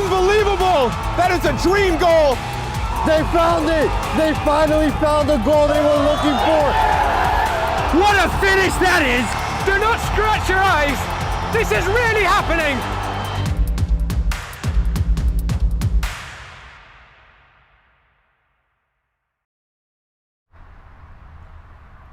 Unbelievable! That is a dream goal! They found it! They finally found the goal they were looking for! What a finish that is! Do not scratch your eyes! This is really happening!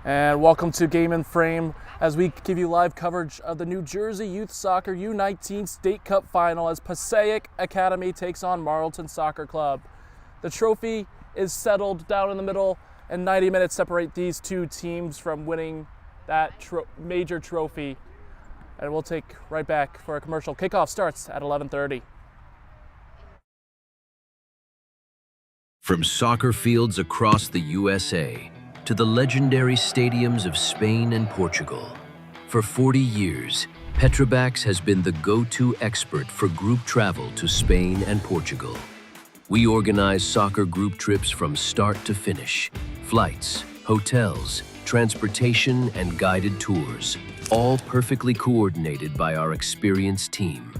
And welcome to Game and Frame as we give you live coverage of the New Jersey Youth Soccer U19 State Cup Final as Passaic Academy takes on Malton Soccer Club. The trophy is settled down in the middle, and 90 minutes separate these two teams from winning that major trophy. And we'll take right back for a commercial. Kickoff starts at 11:30. From soccer fields across the USA to the legendary stadiums of Spain and Portugal, for 40 years, Petrobax has been the go-to expert for group travel to Spain and Portugal. We organize soccer group trips from start to finish, flights, hotels, transportation, and guided tours, all perfectly coordinated by our experienced team.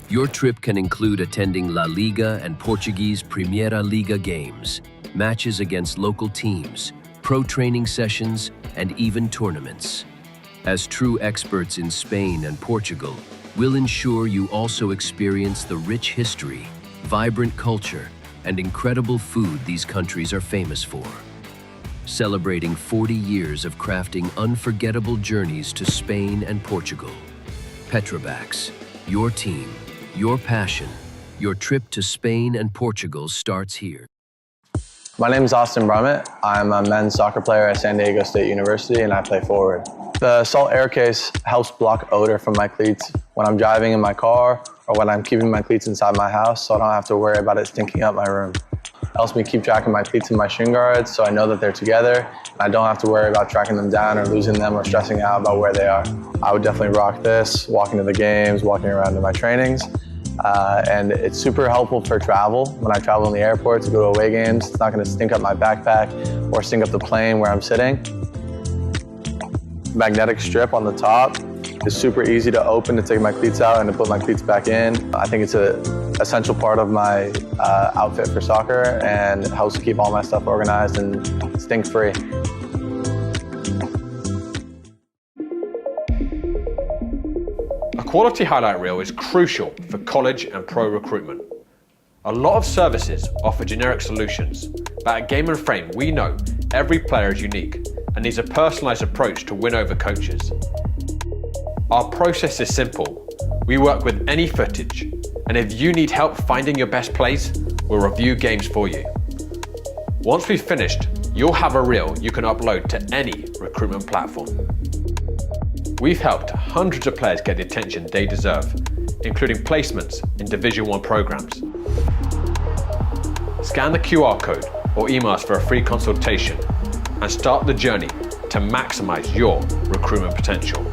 Your trip can include attending La Liga and Portuguese Primeira Liga games, matches against local teams, pro training sessions, and even tournaments. As true experts in Spain and Portugal, we'll ensure you also experience the rich history, vibrant culture, and incredible food these countries are famous for. Celebrating 40 years of crafting unforgettable journeys to Spain and Portugal. Petrobax, your team, your passion, your trip to Spain and Portugal starts here. My name is Austin Brummett. I'm a men's soccer player at San Diego State University and I play forward. The Salt Air Case helps block odor from my cleats when I'm driving in my car or when I'm keeping my cleats inside my house so I don't have to worry about it stinking up my room. It helps me keep track of my cleats and my shin guards so I know that they're together and I don't have to worry about tracking them down or losing them or stressing out about where they are. I would definitely rock this, walking to the games, walking around to my trainings. And it's super helpful for travel. When I travel in the airport to go to away games, it's not going to stink up my backpack or stink up the plane where I'm sitting. Magnetic strip on the top is super easy to open to take my cleats out and to put my cleats back in. I think it's an essential part of my outfit for soccer and it helps keep all my stuff organized and stink-free. A quality highlight reel is crucial for college and pro recruitment. A lot of services offer generic solutions, but at Game and Frame we know every player is unique and needs a personalised approach to win over coaches. Our process is simple. We work with any footage, and if you need help finding your best plays, we'll review games for you. Once we've finished, you'll have a reel you can upload to any recruitment platform. We've helped hundreds of players get the attention they deserve, including placements in Division I programs. Scan the QR code or email us for a free consultation and start the journey to maximize your recruitment potential.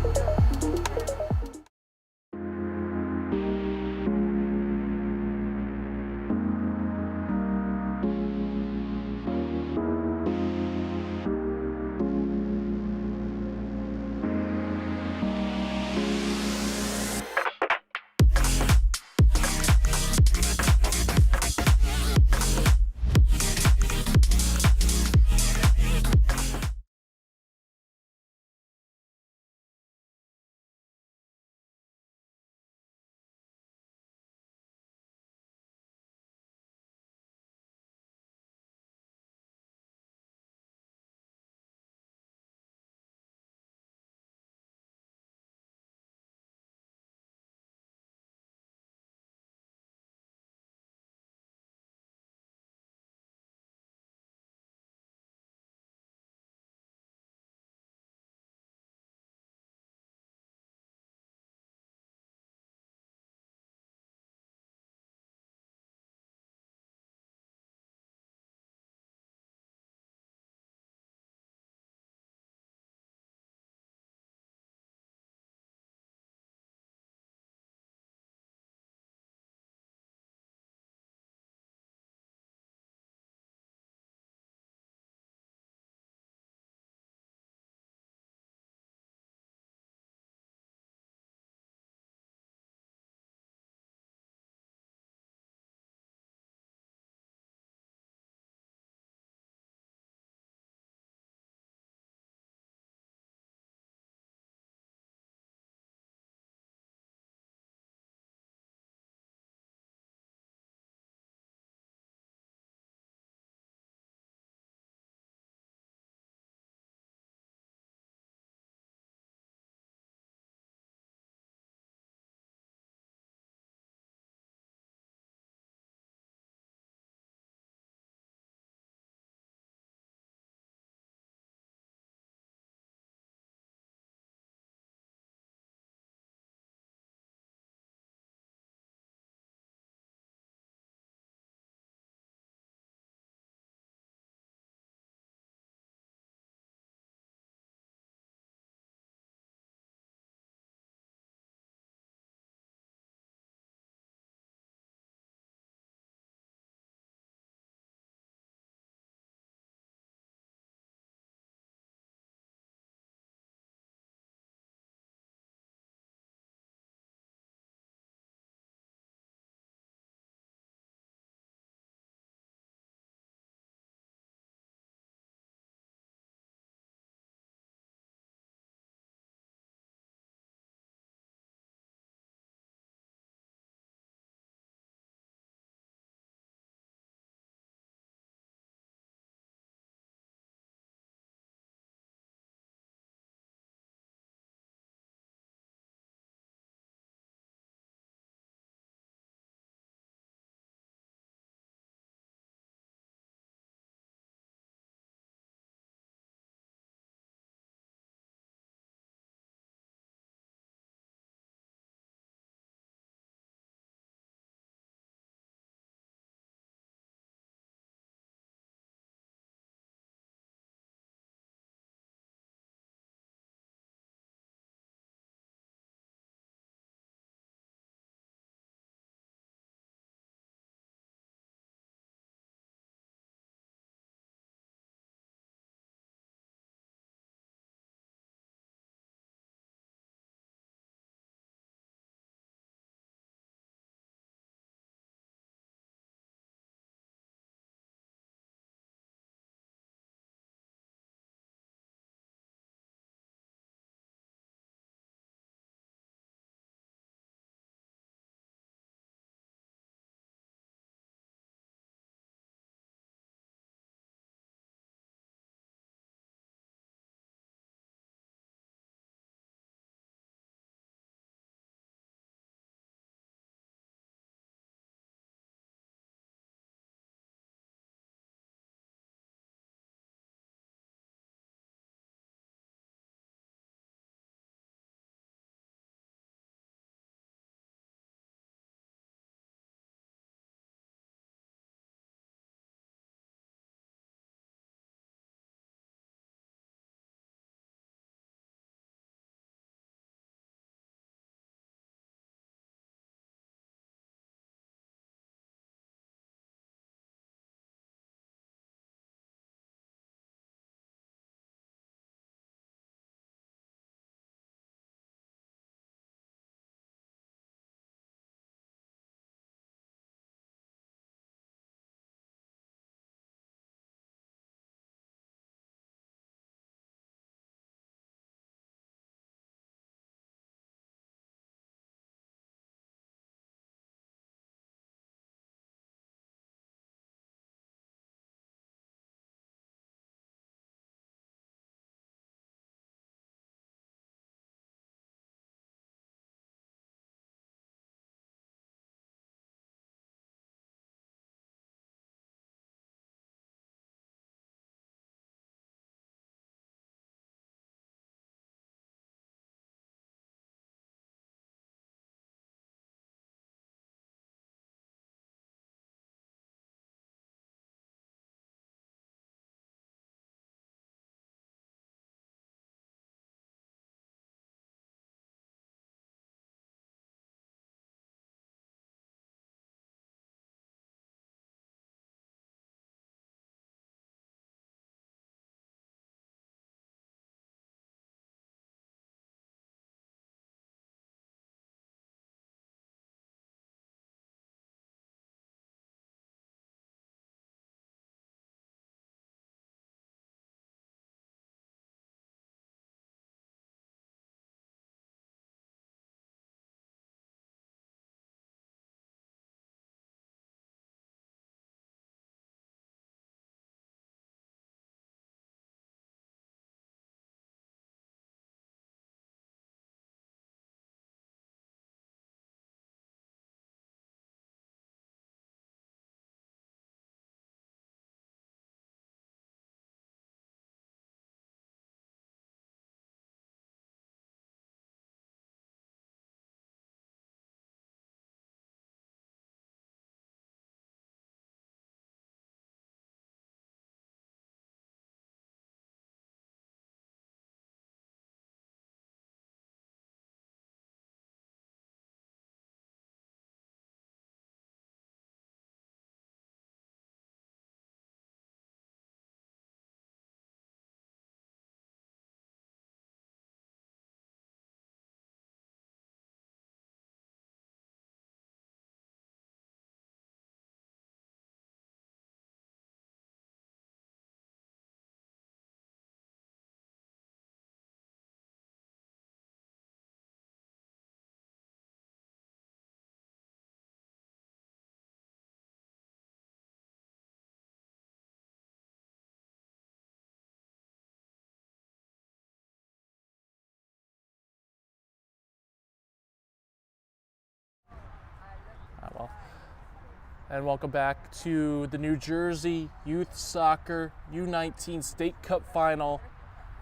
And welcome back to the New Jersey Youth Soccer U19 State Cup Final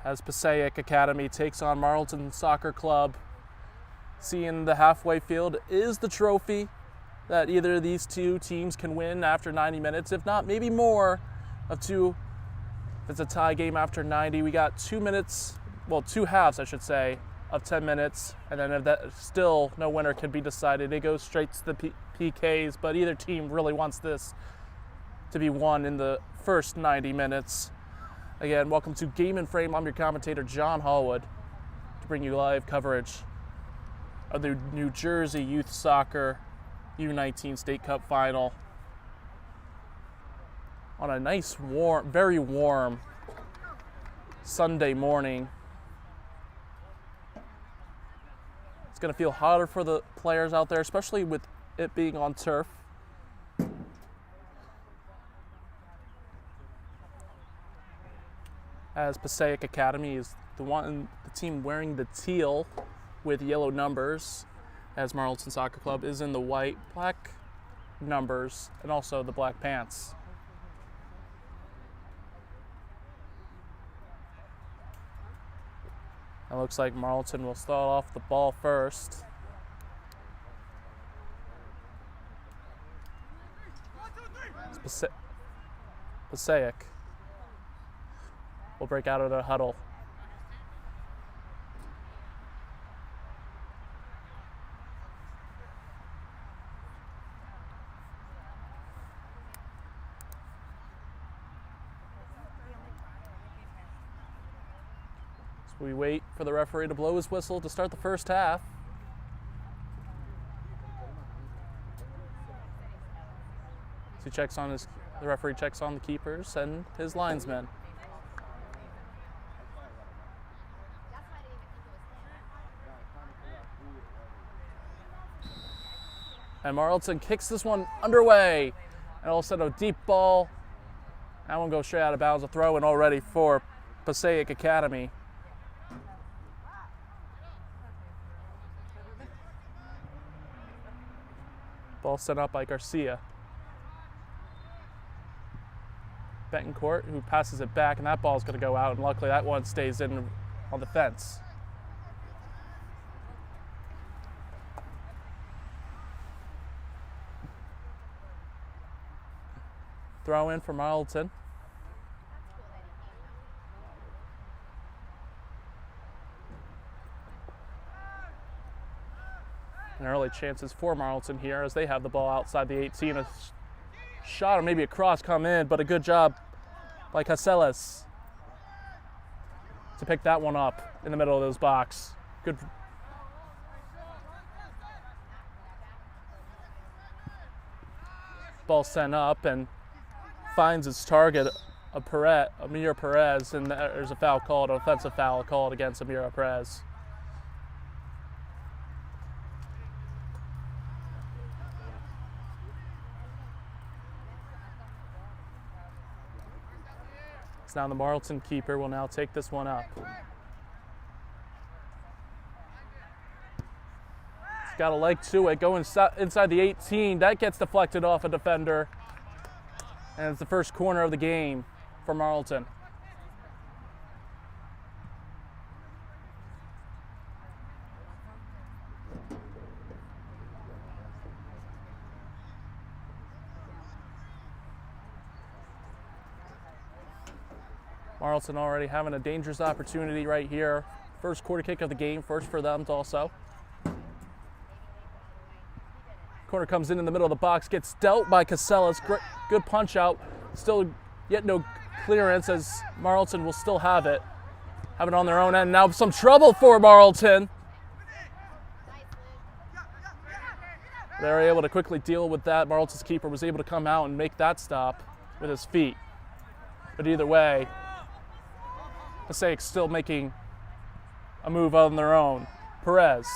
as Passaic Academy takes on Marlton Soccer Club. Seeing the halfway field is the trophy that either of these two teams can win after 90 minutes, if not maybe more of two. If it's a tie game after 90, we got 2 minutes, well, 2 halves, I should say, of 10 minutes, and then if that still no winner can be decided, it goes straight to the PKs, but either team really wants this to be won in the first 90 minutes. Again, welcome to Game and Frame. I'm your commentator, John Hallwood, to bring you live coverage of the New Jersey Youth Soccer U19 State Cup Final on a nice, warm, very warm Sunday morning. It's going to feel hotter for the players out there, especially with it being on turf. As Passaic Academy is the team wearing the teal with yellow numbers, as Marlton Soccer Club is in the white, black numbers, and also the black pants. It looks like Marlton will start off the ball first. It's Passaic will break out of the huddle. We wait for the referee to blow his whistle to start the first half. So the referee checks on the keepers and his linesmen. And Marlton kicks this one underway. And all of a sudden a deep ball. That one goes straight out of bounds. A throw in already for Passaic Academy. Ball sent up by Garcia. Betancourt, who passes it back, and that ball's going to go out, and luckily that one stays in on the fence. Throw in for Malton. And early chances for Marlton here as they have the ball outside the 18. A shot or maybe a cross come in, but a good job by Casellas to pick that one up in the middle of this box. Good. Ball sent up and finds its target, Amir Perez, and there's a foul called, an offensive foul called against Amir Perez. Now the Marlton keeper will now take this one up. It's got a leg to it, going inside the 18. That gets deflected off a defender. And it's the first corner of the game for Marlton. Marlton already having a dangerous opportunity right here. First quarter kick of the game, first for them also. Corner comes in the middle of the box, gets dealt by Casellas. Good punch out. Still yet no clearance as Marlton will still have it. Have it on their own end. Now some trouble for Marlton. They're able to quickly deal with that. Marlton's keeper was able to come out and make that stop with his feet. But either way, Passaic still making a move on their own. Perez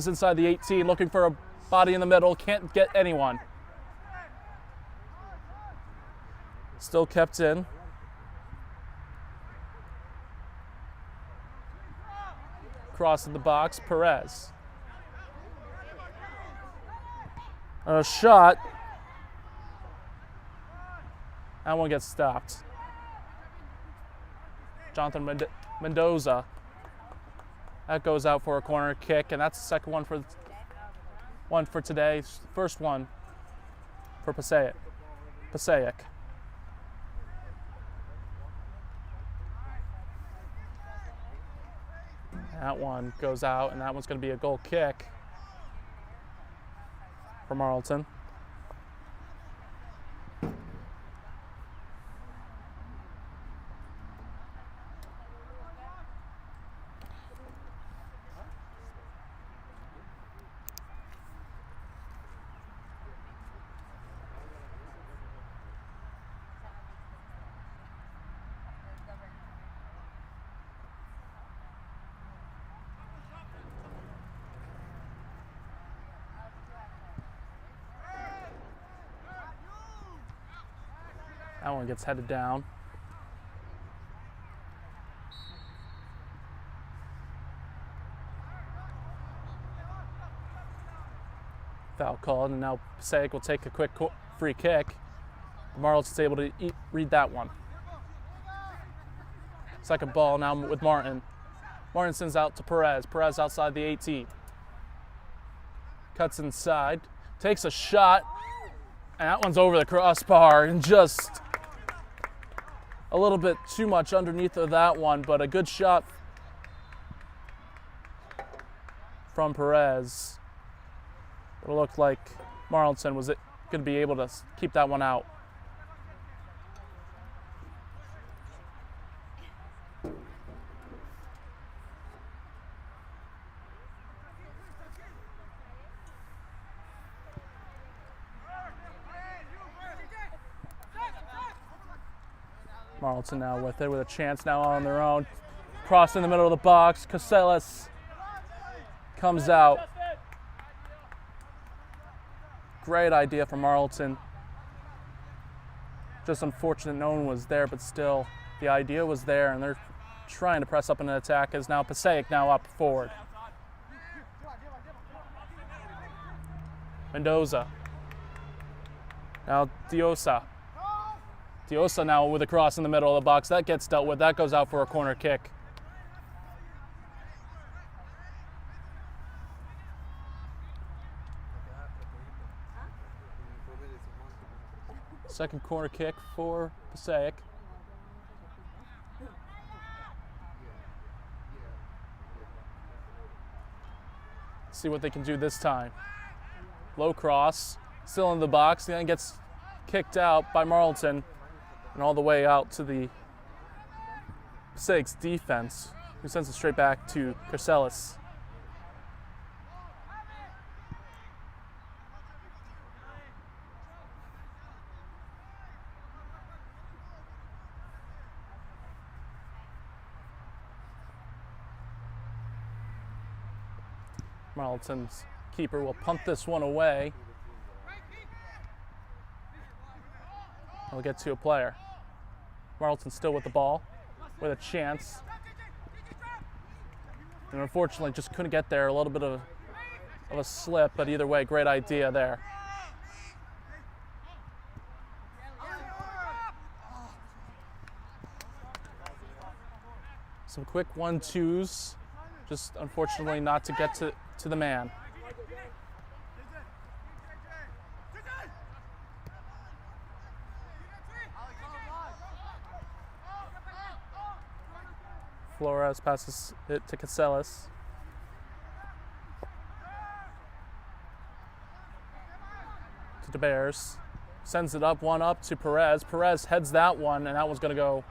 inside the 18, looking for a body in the middle, can't get anyone. Still kept in. Cross in the box, Perez. A shot That one gets stopped. Jonathan Mendoza. That goes out for a corner kick, and that's the second one for today. First one for Passaic. That one goes out, and that one's going to be a goal kick for Marlton. That one gets headed down. Foul called, and now Passaic will take a quick free kick. Marlton's able to read that one. Second ball now with Martin. Martin sends out to Perez. Perez outside the 18. Cuts inside, takes a shot, and that one's over the crossbar, and just a little bit too much underneath of that one, but a good shot from Perez. It looked like Marlton was going to be able to keep that one out. Marlton now with it, with a chance now on their own. Cross in the middle of the box. Casellas comes out. Great idea from Marlton. Just unfortunate no one was there, but still, the idea was there, and they're trying to press up in an attack as now Passaic now up forward. Mendoza. Now Diosa. Diosa now with a cross in the middle of the box. That gets dealt with. That goes out for a corner kick. Second corner kick for Passaic. See what they can do this time. Low cross, still in the box, then gets kicked out by Marlton and all the way out to the Passaic's defense, who sends it straight back to Casellas. Marlton's keeper will punt this one away. We'll get to a player. Marlton still with the ball, with a chance. And unfortunately just couldn't get there. A little bit of a slip, but either way, great idea there. Some quick 1-2s, just unfortunately not to get to the man. Flores passes it to Casellas. To the Bears. Sends it up, one up to Perez. Perez heads that one, and that one's going to go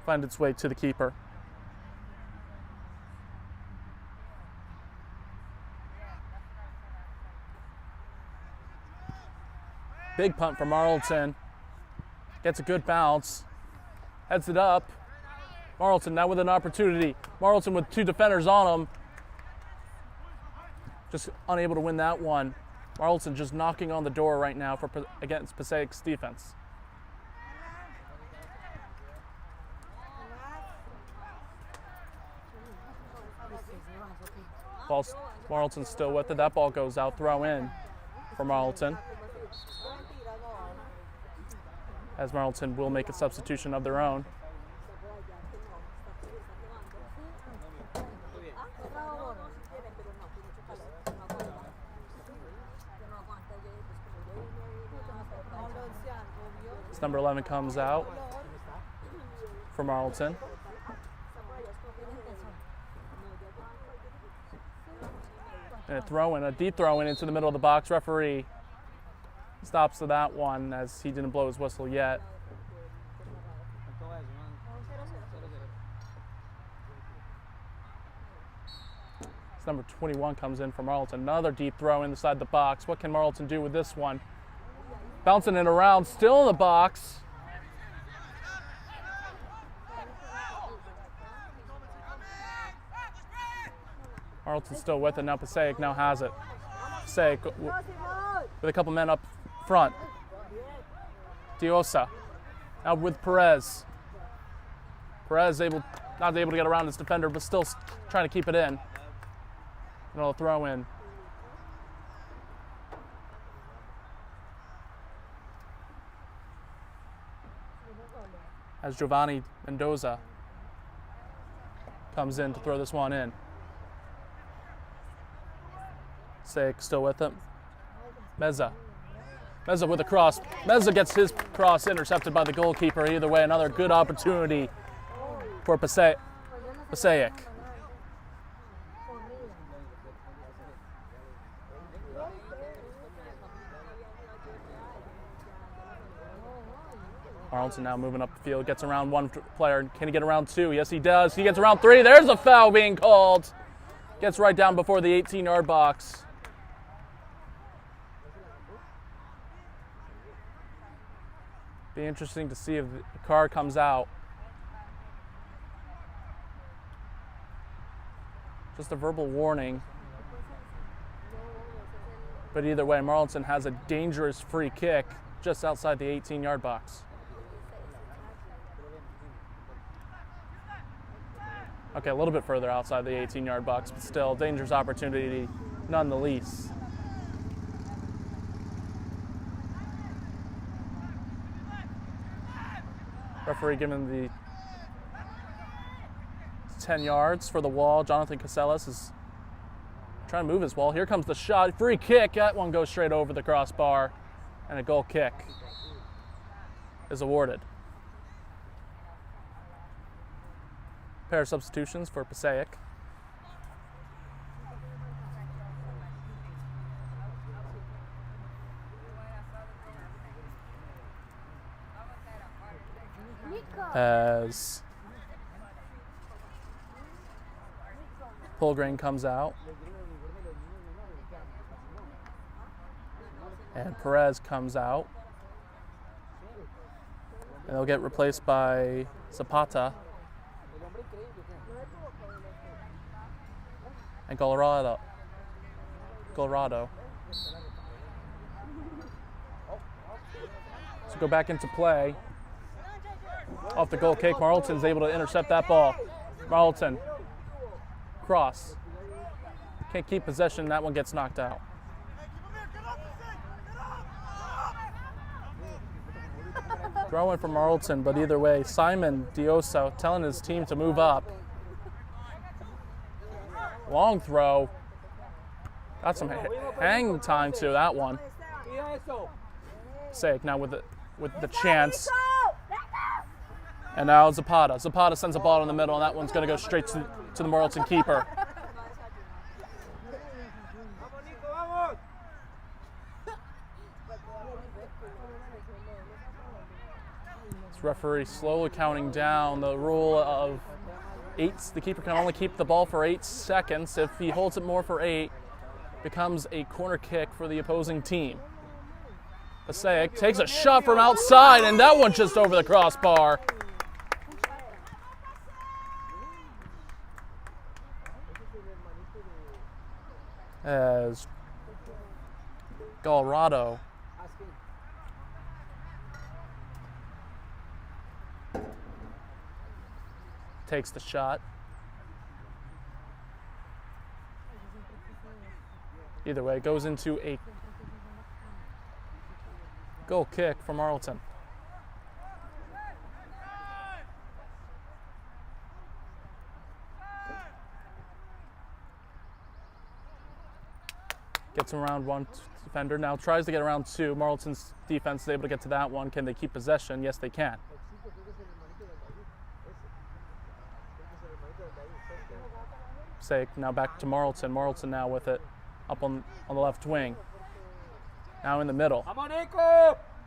find its way to the keeper. Big punt from Marlton. Gets a good bounce. Heads it up. Marlton now with an opportunity. Marlton with two defenders on him. Just unable to win that one. Marlton just knocking on the door right now against Passaic's defense. Marlton's still with it. That ball goes out. Throw in for Marlton. as Marlton will make a substitution of their own. As number 11 comes out for Marlton. And a deep throw in into the middle of the box. Referee stops to that one as he didn't blow his whistle yet. As number 21 comes in for Marlton. Another deep throw inside the box. What can Marlton do with this one? Bouncing it around, still in the box. Marlton still with it. Now Passaic now has it. Passaic with a couple men up front. Diosa now with Perez. Perez not able to get around his defender, but still trying to keep it in. And a throw in. As Giovanni Mendoza comes in to throw this one in. Passaic still with him. Meza with a cross. Meza gets his cross intercepted by the goalkeeper. Either way, another good opportunity for Passaic. Marlton now moving up the field, gets around one player. Can he get around two? Yes, he does. He gets around three. There's a foul being called. Gets right down before the 18-yard box. Be interesting to see if the car comes out. Just a verbal warning. But either way, Marlton has a dangerous free kick just outside the 18-yard box. Okay, a little bit further outside the 18-yard box, but still dangerous opportunity none the least. Referee giving the 10 yards for the wall. Jonathan Casellas is trying to move his wall. Here comes the shot. Free kick. That one goes straight over the crossbar. And a goal kick is awarded. Pair of substitutions for Passaic. As Polgrain comes out. And Perez comes out. And they'll get replaced by Zapata and Colorado. So go back into play. Off the goal kick, Marlton's able to intercept that ball. Malton, cross. Can't keep possession, that one gets knocked out. Throw in for Malton, but either way, Simon Dioso telling his team to move up. Long throw. Got some hang time to that one. Passaic now with the chance. And now Zapata. Zapata sends a ball in the middle, and that one's going to go straight to the Marlton keeper. This referee slowly counting down the rule of 8. The keeper can only keep the ball for 8 seconds. If he holds it more for 8, becomes a corner kick for the opposing team. Passaic takes a shot from outside, and that one just over the crossbar. As Colorado takes the shot. Either way, it goes into a goal kick for Marlton. gets around one defender. Now tries to get around two. Marlton's defense is able to get to that one. Can they keep possession? Yes, they can. Passaic now back to Marlton. Marlton now with it up on the left wing. Now in the middle.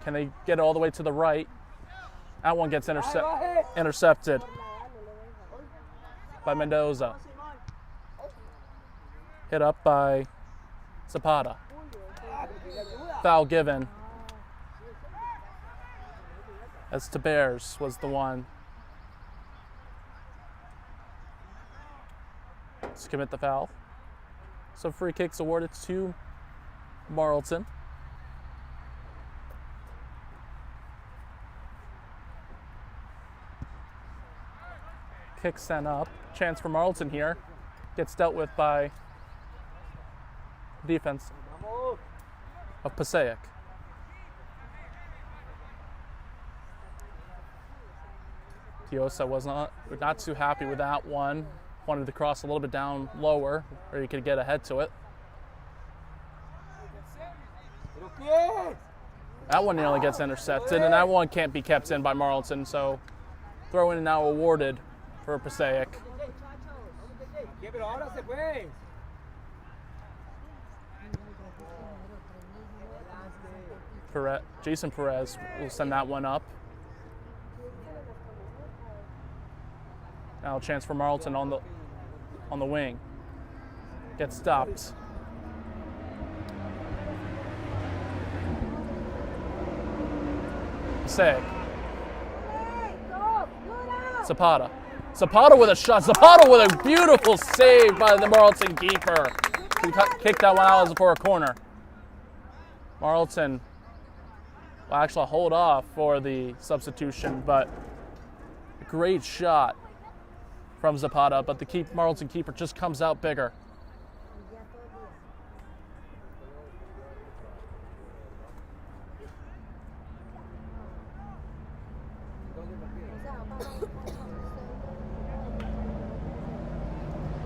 Can they get it all the way to the right? That one gets intercepted by Mendoza. Hit up by Zapata. Foul given. As Bears was the one to commit the foul. So free kicks awarded to Marlton. Kick sent up. Chance for Marlton here. Gets dealt with by defense of Passaic. Diosa was not too happy with that one. Wanted to cross a little bit down lower where he could get ahead to it. That one nearly gets intercepted, and that one can't be kept in by Marlton, so throw in now awarded for Passaic. Jason Perez will send that one up. Now a chance for Marlton on the wing. Gets stopped. Passaic. Zapata. Zapata with a shot. Zapata with a beautiful save by the Marlton keeper. He kicked that one out for a corner. Marlton will actually hold off for the substitution, but a great shot from Zapata, but the Marlton keeper just comes out bigger.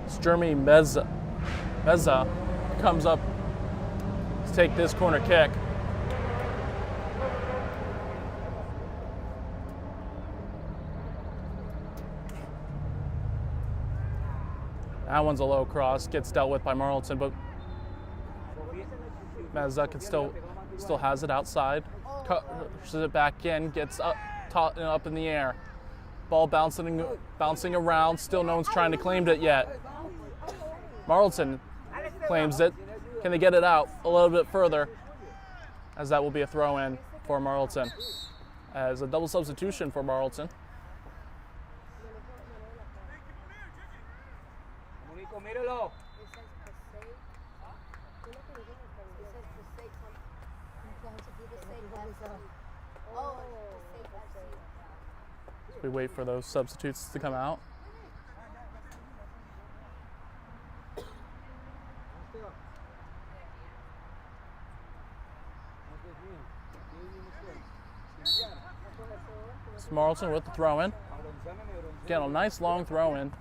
It's Jeremy Meza comes up to take this corner kick. That one's a low cross, gets dealt with by Marlton, but Meza can still has it outside, pushes it back in, gets up in the air. Ball bouncing around, still no one's trying to claim it yet. Marlton claims it. Can they get it out a little bit further? As that will be a throw-in for Marlton. As a double substitution for Marlton. We wait for those substitutes to come out. It's Marlton with the throw-in. Again, a nice long throw-in.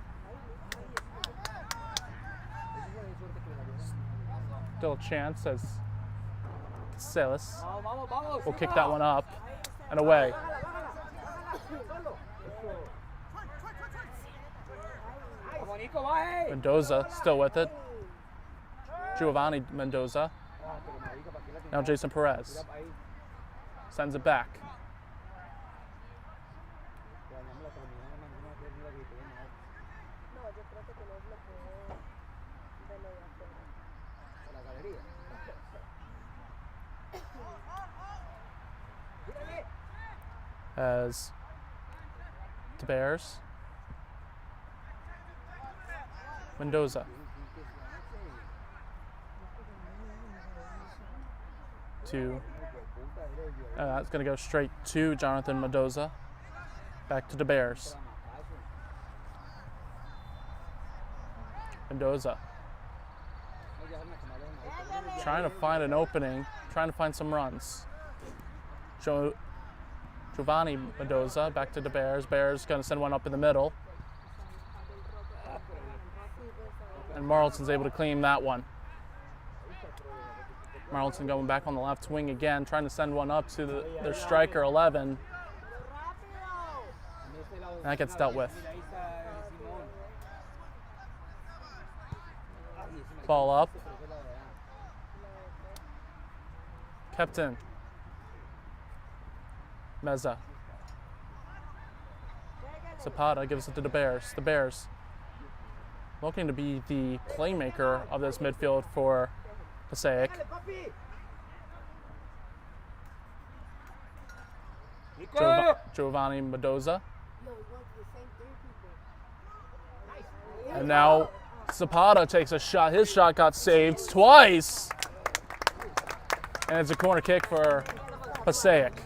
Still a chance as Celis will kick that one up and away. Mendoza still with it. Giovanni Mendoza. Now Jason Perez. Sends it back. As to Bears. Mendoza. That's going to go straight to Jonathan Mendoza. Back to the Bears. Mendoza. Trying to find an opening, trying to find some runs. Giovanni Mendoza back to the Bears. Bears going to send one up in the middle. And Marlton's able to claim that one. Marlton going back on the left wing again, trying to send one up to their striker 11. And that gets dealt with. Ball up. Kept in. Meza. Zapata gives it to the Bears. The Bears looking to be the playmaker of this midfield for Passaic. Giovanni Mendoza. And now Zapata takes a shot. His shot got saved twice. And it's a corner kick for Passaic.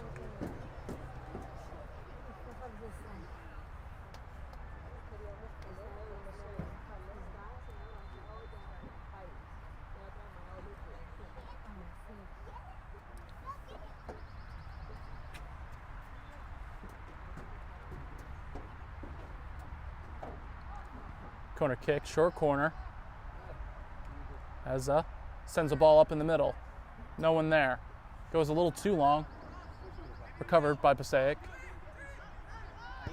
Corner kick, short corner. Eza sends a ball up in the middle. No one there. Goes a little too long. Recovered by Passaic.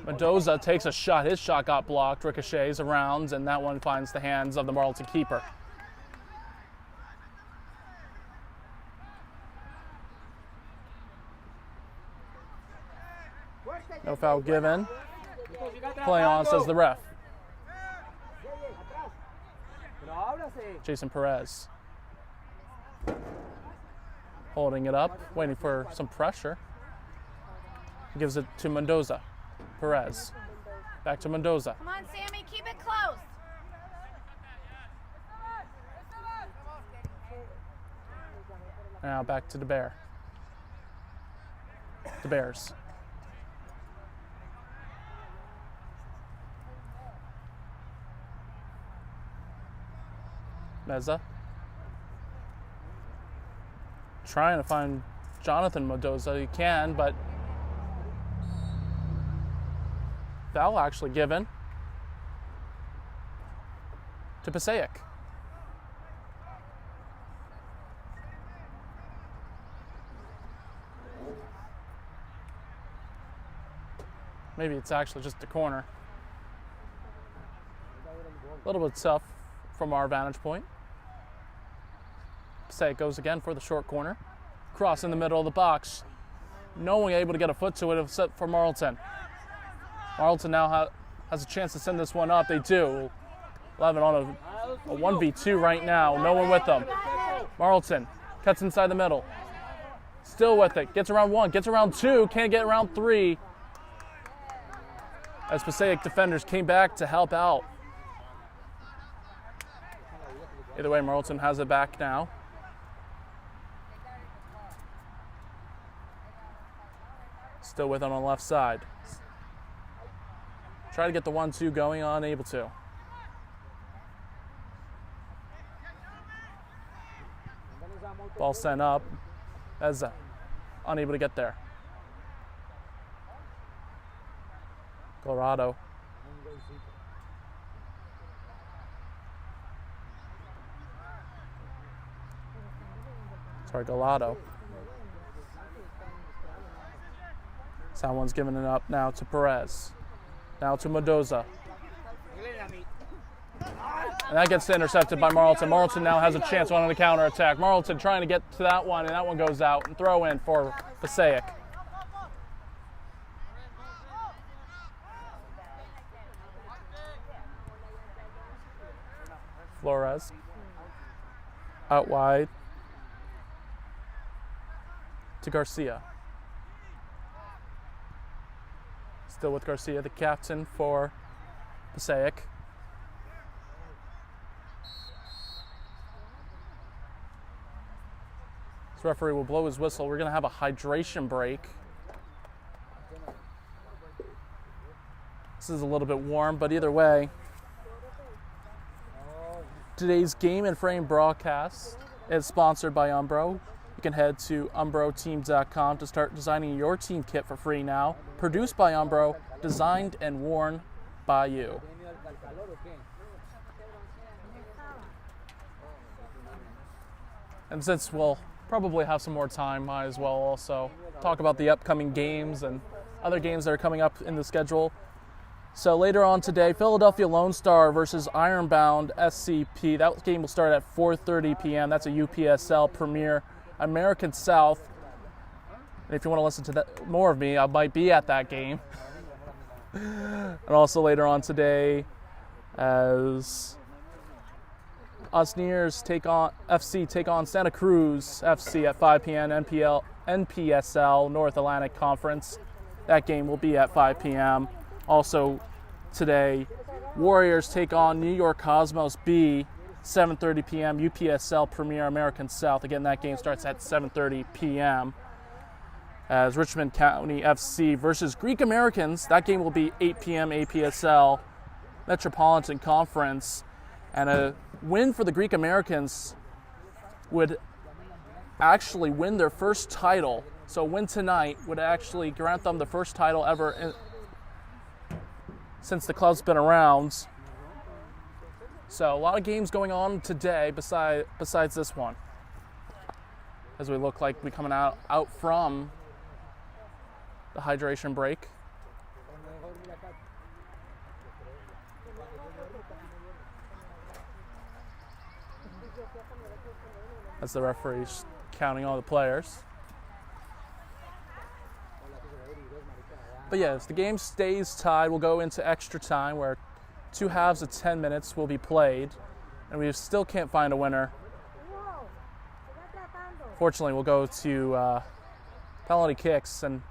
Mendoza takes a shot. His shot got blocked, ricochets around, and that one finds the hands of the Marlton keeper. No foul given. Play on, says the ref. Jason Perez holding it up, waiting for some pressure. Gives it to Mendoza. Perez. Back to Mendoza. Come on, Sammy, keep it close. Now back to the Bear. The Bears. Meza. Trying to find Jonathan Mendoza. He can, but foul actually given to Passaic. Maybe it's actually just a corner. A little bit tough from our vantage point. Passaic goes again for the short corner. Cross in the middle of the box. No one able to get a foot to it except for Marlton. Marlton now has a chance to send this one up. They do. 11 on a 1v2 right now. No one with them. Marlton cuts inside the middle. Still with it. Gets around one. Gets around two. Can't get around three. As Passaic defenders came back to help out. Either way, Marlton has it back now. Still with it on the left side. Try to get the 1-2 going, unable to. Ball sent up. Eza unable to get there. Colorado. Sorry, Gallardo. Someone's giving it up now to Perez. Now to Mendoza. And that gets intercepted by Marlton. Marlton now has a chance on the counterattack. Marlton trying to get to that one, and that one goes out. And throw in for Passaic. Flores. Out wide to Garcia. Still with Garcia, the captain for Passaic. This referee will blow his whistle. We're going to have a hydration break. This is a little bit warm, but either way, today's Game and Frame broadcast is sponsored by Umbro. You can head to umbroteam.com to start designing your team kit for free now. Produced by Umbro, designed and worn by you. And since we'll probably have some more time. Might as well also talk about the upcoming games and other games that are coming up in the schedule. So later on today, Philadelphia Lone Star versus Ironbound SCP. That game will start at 4:30 p.m. That's a UPSL Premier American South. And if you want to listen to that more of me, I might be at that game. And also later on today, as Osneers take on Santa Cruz FC at 5 p.m. NPSL North Atlantic Conference. That game will be at 5 p.m. Also today, Warriors take on New York Cosmos B, 7:30 p.m. UPSL Premier American South. Again, that game starts at 7:30 p.m. As Richmond County FC versus Greek Americans. That game will be 8 p.m. APSL Metropolitan Conference. And a win for the Greek Americans would actually win their first title. So a win tonight would actually grant them the first title ever since the club's been around. So a lot of games going on today besides this one. As we look like we're coming out from the hydration break. As the referee's counting all the players. But yes, the game stays tied. We'll go into extra time where 2 halves of 10 minutes will be played, and we still can't find a winner. Fortunately, we'll go to penalty kicks, and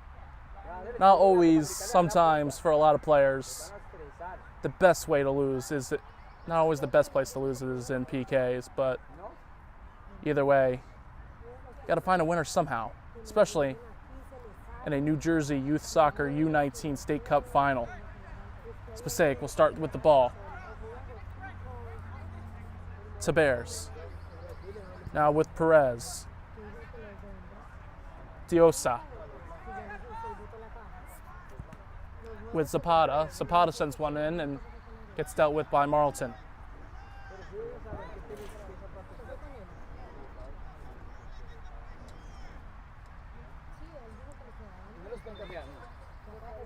not always, sometimes for a lot of players, the best way to lose is not always the best place to lose is in PKs, but either way, you got to find a winner somehow, especially in a New Jersey Youth Soccer U19 State Cup final. Passaic will start with the ball. To Bears. Now with Perez. Diosa. With Zapata. Zapata sends one in and gets dealt with by Malton.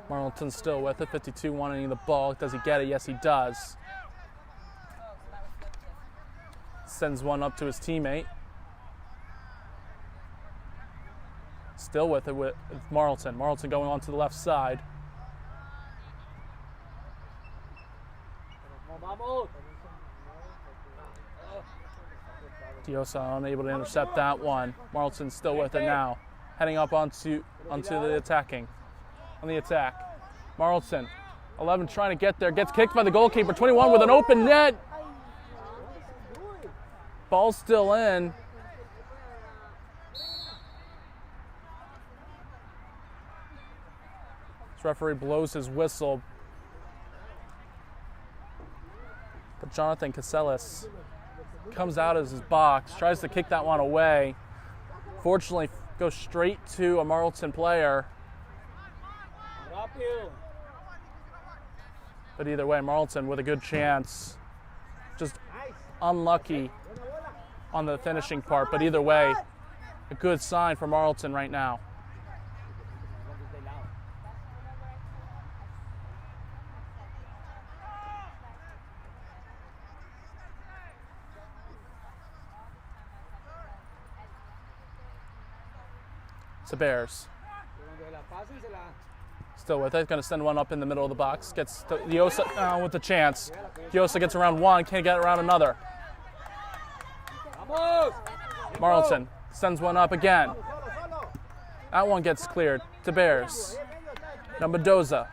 Malton still with it, 52 wanting the ball. Does he get it? Yes, he does. Sends one up to his teammate. Still with it with Malton. Malton going on to the left side. Diosa unable to intercept that one. Malton still with it now. Heading up onto the attacking. On the attack. Malton, 11 trying to get there. Gets kicked by the goalkeeper. 21 with an open net. Ball's still in. This referee blows his whistle. But Jonathan Casellas comes out of his box, tries to kick that one away. Fortunately, goes straight to a Malton player. But either way, Malton with a good chance. Just unlucky on the finishing part. But either way, a good sign for Malton right now. It's the Bears. Still with it, going to send one up in the middle of the box. Gets Diosa with the chance. Diosa gets around one, can't get around another. Malton sends one up again. That one gets cleared to Bears. Now Mendoza.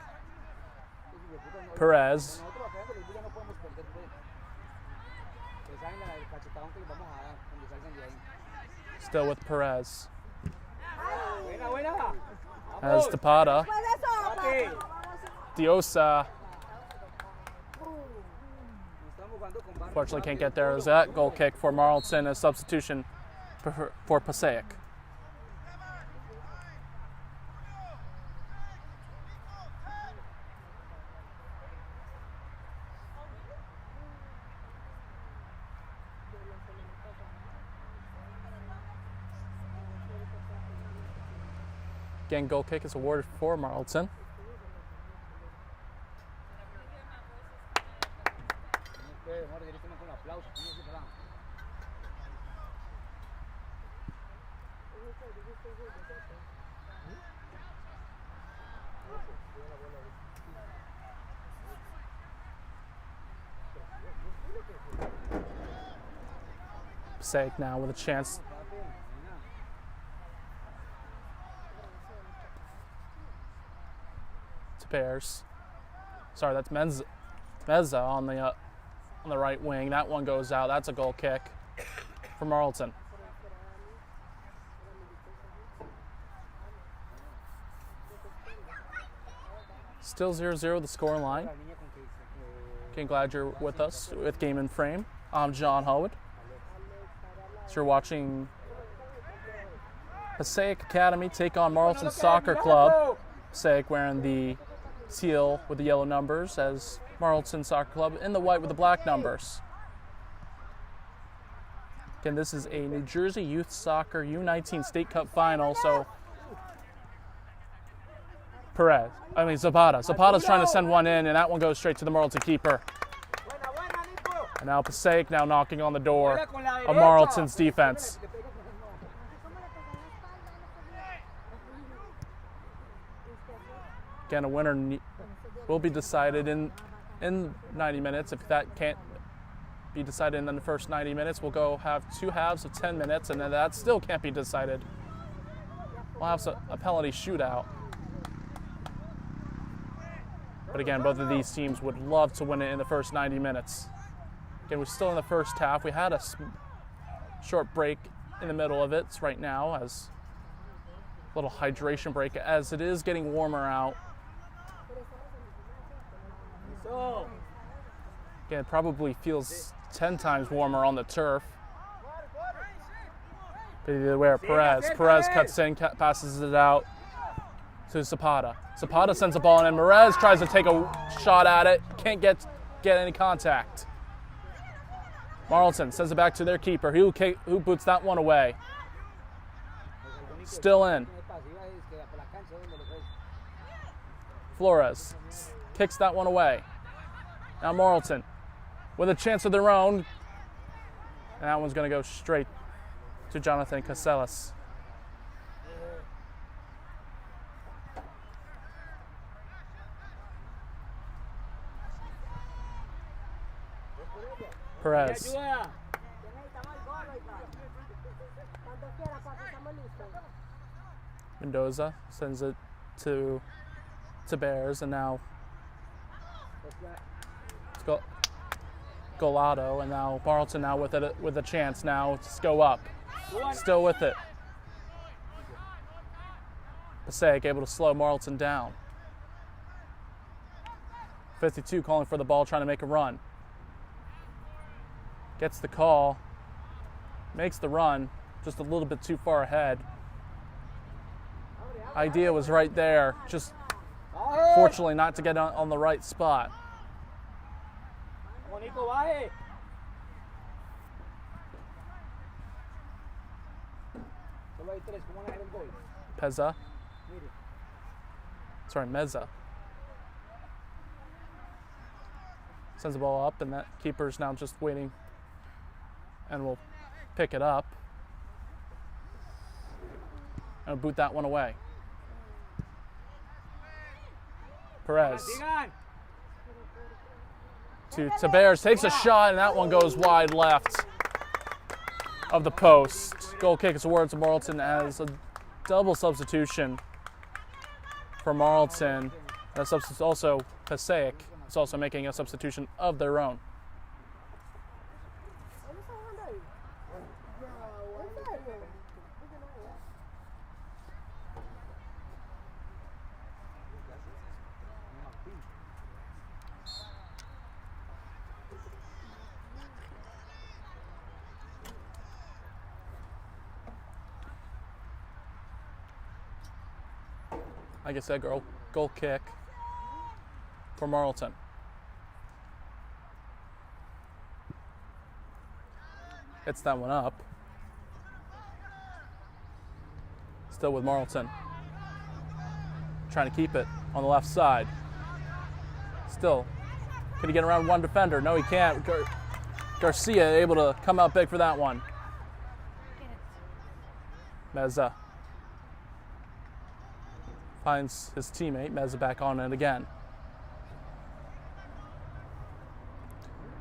Perez. Still with Perez. As Tapata. Diosa. Fortunately can't get there. There's that goal kick for Malton, a substitution for Passaic. Again, goal kick is awarded for Marlton. Passaic now with a chance. To Bears. Sorry, that's Meza on the right wing. That one goes out. That's a goal kick for Marlton. Still 0-0 the score line. Okay, glad you're with us with Game in Frame. I'm John Howard. So you're watching Passaic Academy take on Marlton Soccer Club. Passaic wearing the teal with the yellow numbers as Marlton Soccer Club in the white with the black numbers. Again, this is a New Jersey Youth Soccer U19 State Cup final, so Zapata's trying to send one in, and that one goes straight to the Marlton keeper. And now Passaic now knocking on the door of Marlton's defense. Again, a winner will be decided in 90 minutes. If that can't be decided in the first 90 minutes, we'll go have 2 halves of 10 minutes, and then that still can't be decided. We'll have a penalty shootout. But again, both of these teams would love to win it in the first 90 minutes. Again, we're still in the first half. We had a short break in the middle of it right now, as a little hydration break, as it is getting warmer out. Again, it probably feels 10 times warmer on the turf. But either way, Perez cuts in, passes it out to Zapata. Zapata sends the ball in, and Perez tries to take a shot at it. Can't get any contact. Marlton sends it back to their keeper, who boots that one away. Still in. Flores kicks that one away. Now Marlton with a chance of their own. And that one's going to go straight to Jonathan Casellas. Perez. Mendoza sends it to Bears, and now it's Golado, and now Marlton now with a chance now to go up. Still with it. Passaic able to slow Marlton down. 52 calling for the ball, trying to make a run. Gets the call, makes the run, just a little bit too far ahead. Idea was right there, just fortunately not to get on the right spot. Meza. Sends the ball up, and that keeper's now just waiting and will pick it up and boot that one away. Perez to Bears, takes a shot, and that one goes wide left of the post. Goal kick is awarded to Marlton as a double substitution for Marlton. That substitute also Passaic is also making a substitution of their own. Like I said, goal kick for Marlton. Hits that one up. Still with Marlton. trying to keep it on the left side. Still, can he get around one defender? No, he can't. Garcia able to come out big for that one. Meza finds his teammate. Meza back on it again.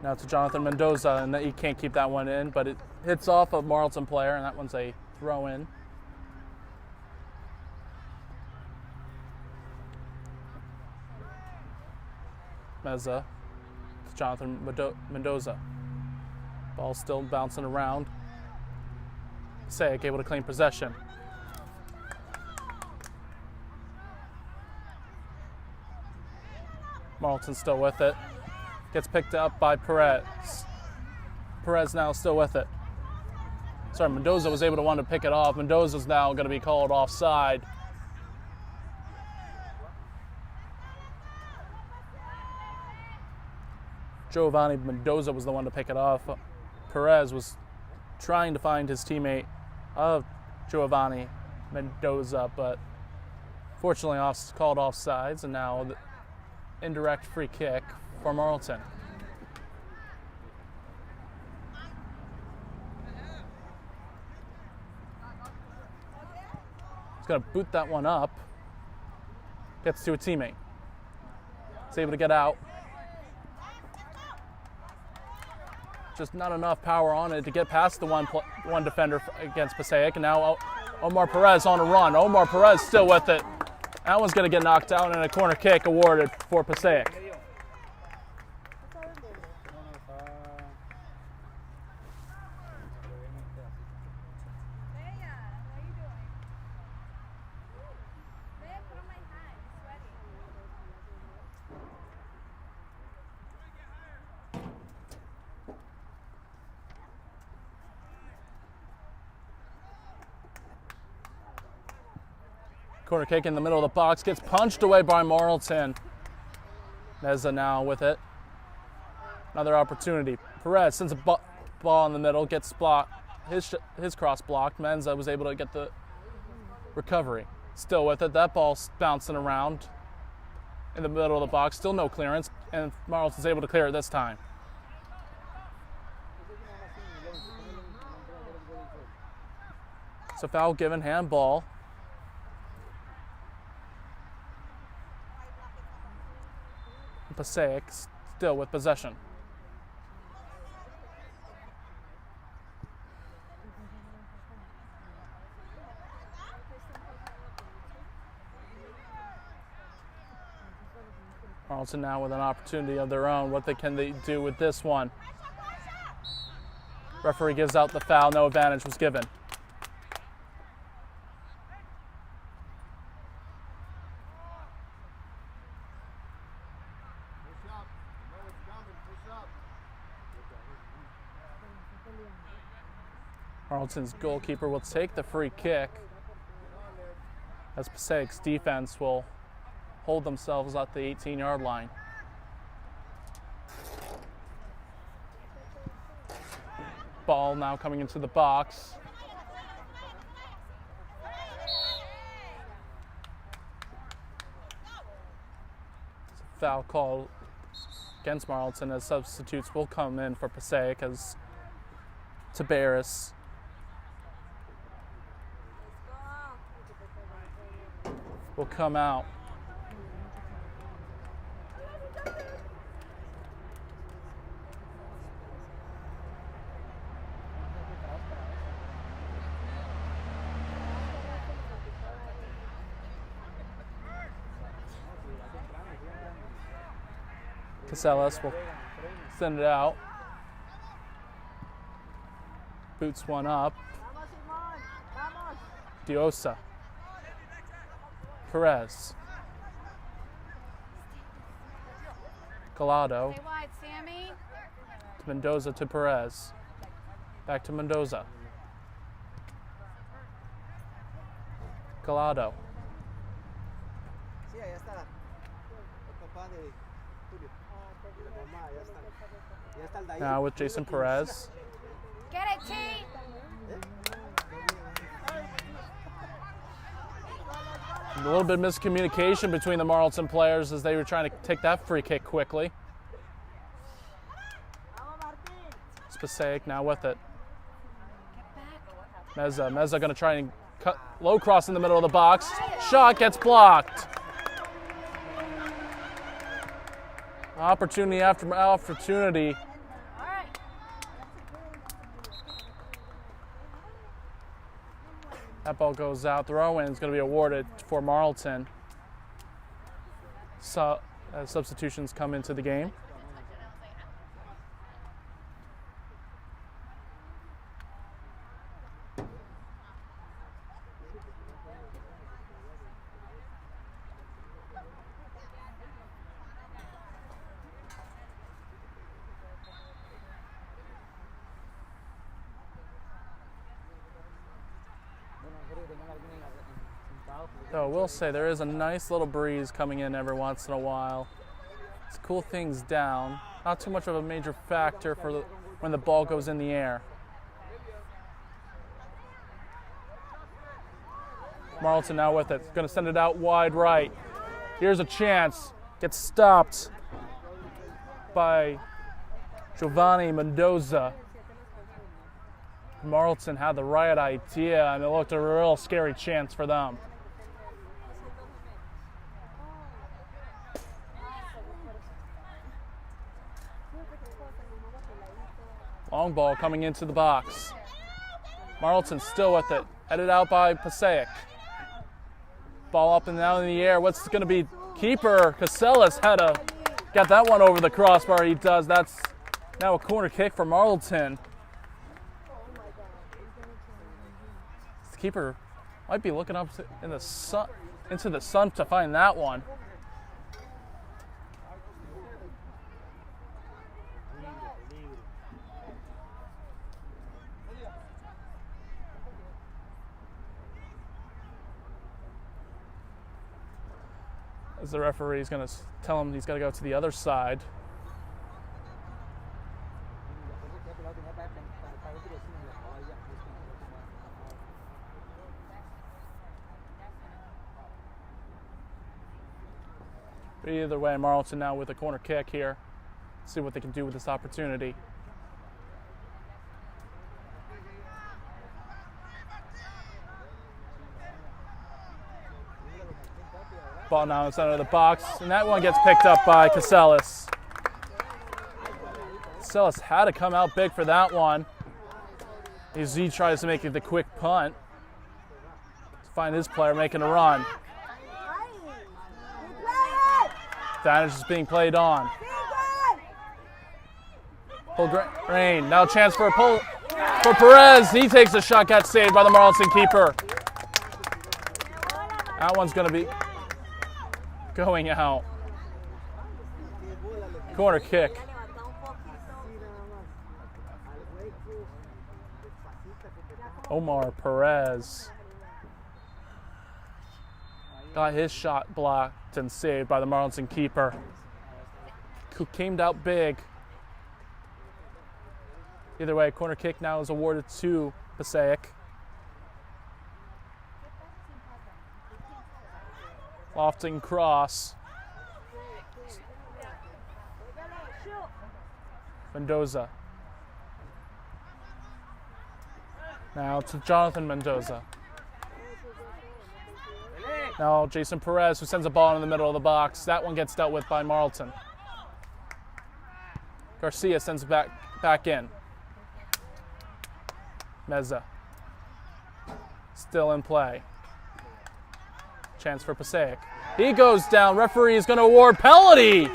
Now to Jonathan Mendoza, and he can't keep that one in, but it hits off a Marlton player, and that one's a throw in. Meza to Jonathan Mendoza. Ball still bouncing around. Passaic able to claim possession. Marlton still with it. Gets picked up by Perez. Perez now still with it. Sorry, Mendoza was able to want to pick it off. Mendoza's now going to be called offside. Giovanni Mendoza was the one to pick it off. Perez was trying to find his teammate of Giovanni Mendoza, but fortunately called offsides, and now the indirect free kick for Marlton. He's going to boot that one up. Gets to a teammate. He's able to get out. Just not enough power on it to get past the one defender against Passaic. And now Omar Perez on a run. Omar Perez still with it. That one's going to get knocked out, and a corner kick awarded for Passaic. Corner kick in the middle of the box, gets punched away by Marlton. Meza now with it. Another opportunity. Perez sends a ball in the middle, gets blocked. His cross blocked. Meza was able to get the recovery. Still with it. That ball's bouncing around in the middle of the box. Still no clearance, and Marlton's able to clear it this time. So foul given, handball. Passaic still with possession. Marlton now with an opportunity of their own. What can they do with this one? Referee gives out the foul. No advantage was given. Marlton's goalkeeper will take the free kick, as Passaic's defense will hold themselves at the 18-yard line. Ball now coming into the box. Foul call against Marlton, as substitutes will come in for Passaic, as Tabaris will come out. Casellas will send it out. Boots one up. Diosa. Perez. Collado. To Mendoza to Perez. Back to Mendoza. Collado. Now with Jason Perez. Get it, T! A little bit of miscommunication between the Marlton players as they were trying to take that free kick quickly. It's Passaic now with it. Meza going to try and cut low cross in the middle of the box. Shot gets blocked. Opportunity after opportunity. That ball goes out. Throw-in is going to be awarded for Marlton. So, as substitutions come into the game. So I will say there is a nice little breeze coming in every once in a while. It's cool things down. Not too much of a major factor for when the ball goes in the air. Marlton now with it. Going to send it out wide right. Here's a chance. Gets stopped by Giovanni Mendoza. Marlton had the right idea, and it looked a real scary chance for them. Long ball coming into the box. Marlton still with it. Headed out by Passaic. Ball up and down in the air. What's going to be keeper? Casellas got that one over the crossbar. He does. That's now a corner kick for Marlton. The keeper might be looking up in the sun, into the sun to find that one. As the referee is going to tell him he's got to go to the other side. But either way, Marlton now with a corner kick here. See what they can do with this opportunity. Ball now in the center of the box, and that one gets picked up by Casellas. Casellas had to come out big for that one. As he tries to make it the quick punt. To find his player making a run. Advantage is being played on. Full rain. Now a chance for a pull for Perez. He takes a shot, got saved by the Marlton keeper. That one's going to be going out. Corner kick. Omar Perez got his shot blocked and saved by the Marlton keeper, who came out big. Either way, corner kick now is awarded to Passaic. Lofting cross. Mendoza. Now to Jonathan Mendoza. Now Jason Perez, who sends a ball in the middle of the box. That one gets dealt with by Marlton. Garcia sends it back in. Meza. Still in play. Chance for Passaic. He goes down. Referee is going to award penalty.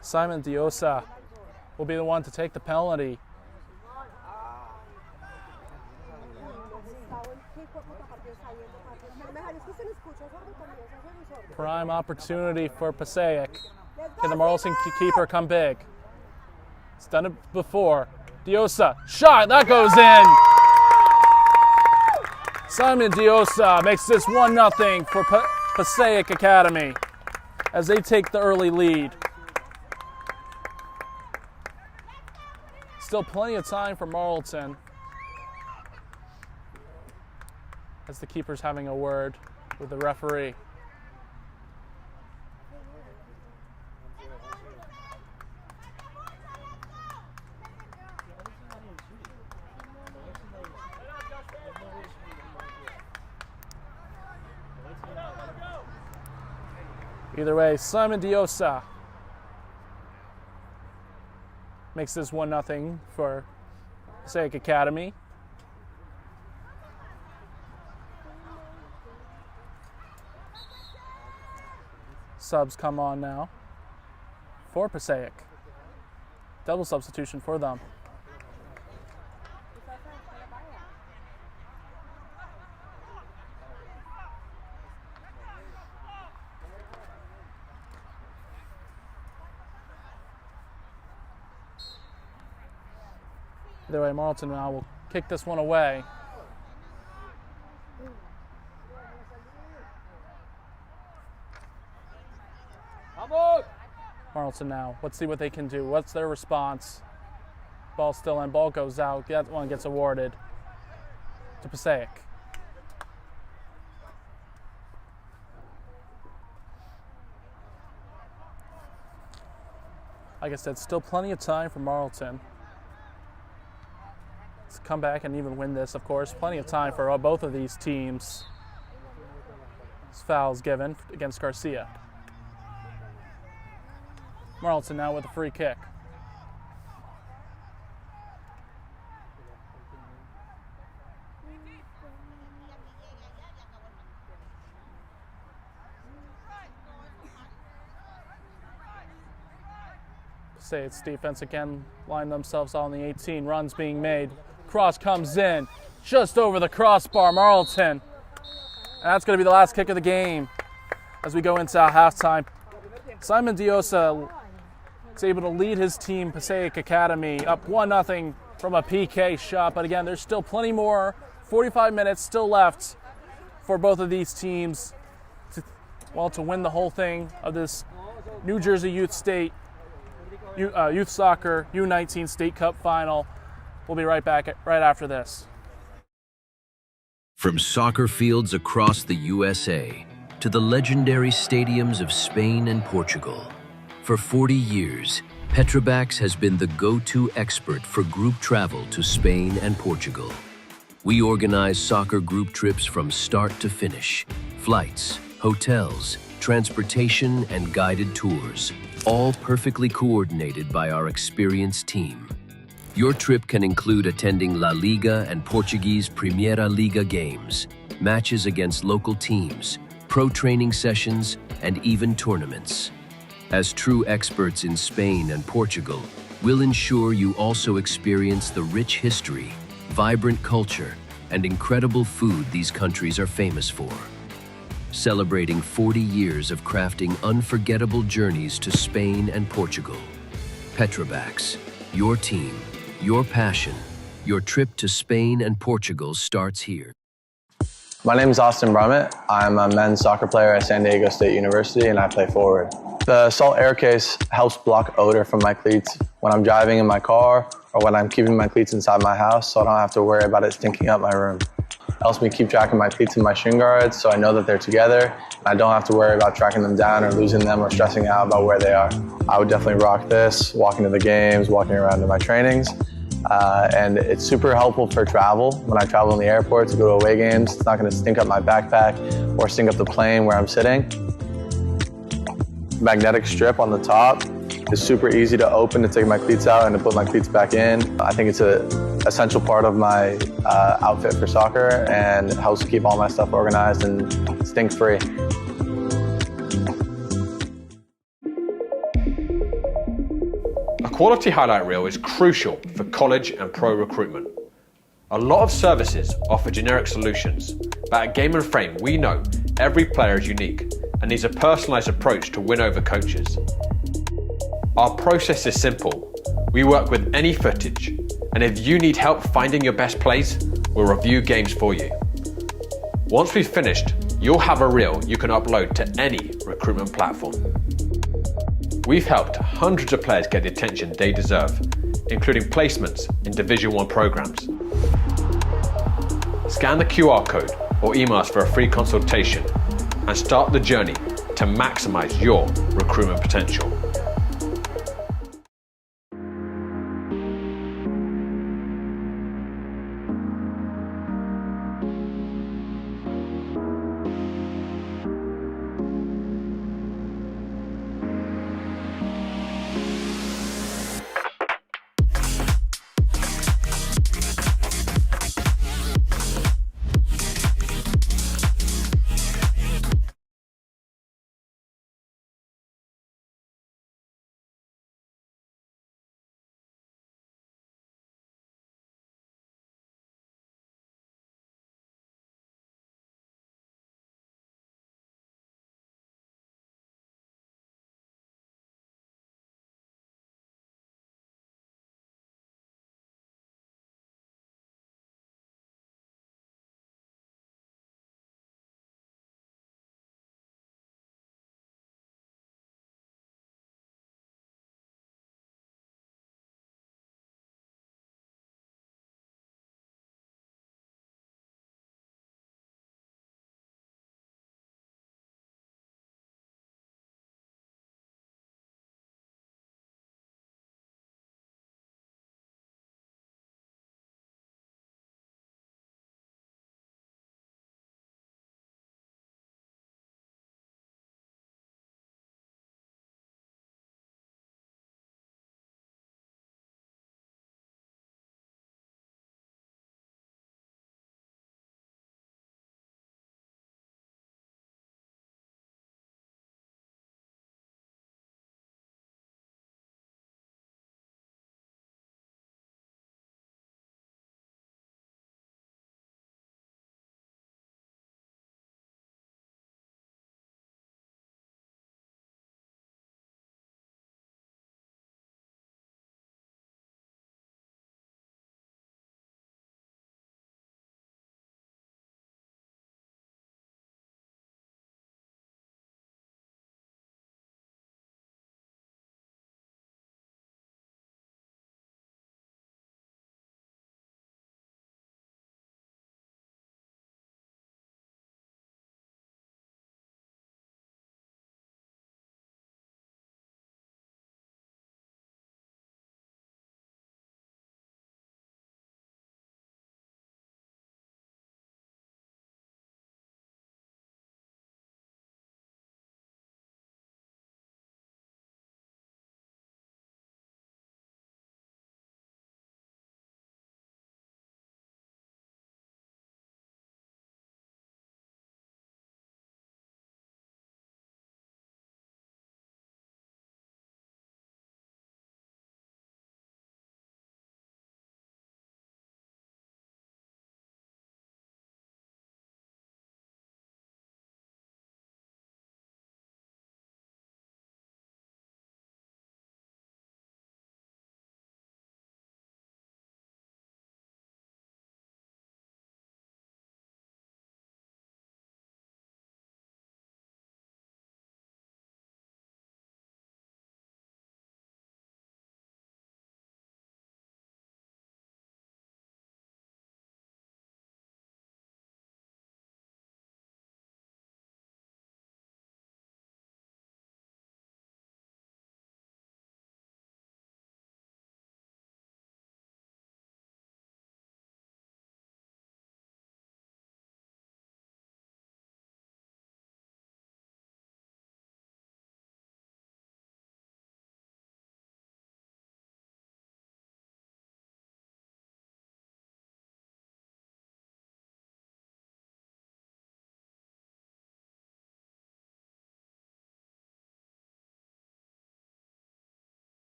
Simon Diosa will be the one to take the penalty. Prime opportunity for Passaic. Can the Marlton keeper come big? It's done it before. Diosa, shot, that goes in. Simon Diosa makes this 1-0 Passaic Academy as they take the early lead. Still plenty of time for Marlton as the keeper's having a word with the referee. Either way, Simon Diosa makes this 1-0 for Passaic Academy. Subs come on now for Passaic. Double substitution for them. Either way, Malton now will kick this one away. Malton now, let's see what they can do. What's their response? Ball still in, ball goes out. That one gets awarded to Passaic. Like I said, still plenty of time for Malton to come back and even win this, of course. Plenty of time for both of these teams. This foul's given against Garcia. Malton now with a free kick. Passaic's defense again line themselves on the 18. Runs being made. Cross comes in just over the crossbar. Malton. And that's going to be the last kick of the game as we go into halftime. Simon Diosa is able to lead his team, Passaic Academy, up 1-0 from a PK shot. But again, there's still plenty more. 45 minutes still left for both of these teams to win the whole thing of this New Jersey Youth Soccer U19 State Cup Final. We'll be right back right after this. From soccer fields across the USA to the legendary stadiums of Spain and Portugal, for 40 years, Petrobax has been the go-to expert for group travel to Spain and Portugal. We organize soccer group trips from start to finish, flights, hotels, transportation, and guided tours, all perfectly coordinated by our experienced team. Your trip can include attending La Liga and Portuguese Primeira Liga games, matches against local teams, pro training sessions, and even tournaments. As true experts in Spain and Portugal, we'll ensure you also experience the rich history, vibrant culture, and incredible food these countries are famous for. Celebrating 40 years of crafting unforgettable journeys to Spain and Portugal. Petrobax, your team, your passion, your trip to Spain and Portugal starts here. My name is Austin Brummett. I'm a men's soccer player at San Diego State University and I play forward. The salt air case helps block odor from my cleats when I'm driving in my car or when I'm keeping my cleats inside my house, so I don't have to worry about it stinking up my room. It helps me keep track of my cleats and my shin guards so I know that they're together and I don't have to worry about tracking them down or losing them or stressing out about where they are. I would definitely rock this, walking to the games, walking around to my trainings. And it's super helpful for travel. When I travel in the airport to go to away games, it's not going to stink up my backpack or stink up the plane where I'm sitting. Magnetic strip on the top is super easy to open to take my cleats out and to put my cleats back in. I think it's an essential part of my outfit for soccer and it helps keep all my stuff organized and stink-free. A quality highlight reel is crucial for college and pro recruitment. A lot of services offer generic solutions, but at Game & Frame we know every player is unique and needs a personalised approach to win over coaches. Our process is simple. We work with any footage, and if you need help finding your best plays, we'll review games for you. Once we've finished, you'll have a reel you can upload to any recruitment platform. We've helped hundreds of players get the attention they deserve, including placements in Division 1 programs. Scan the QR code or email us for a free consultation and start the journey to maximize your recruitment potential.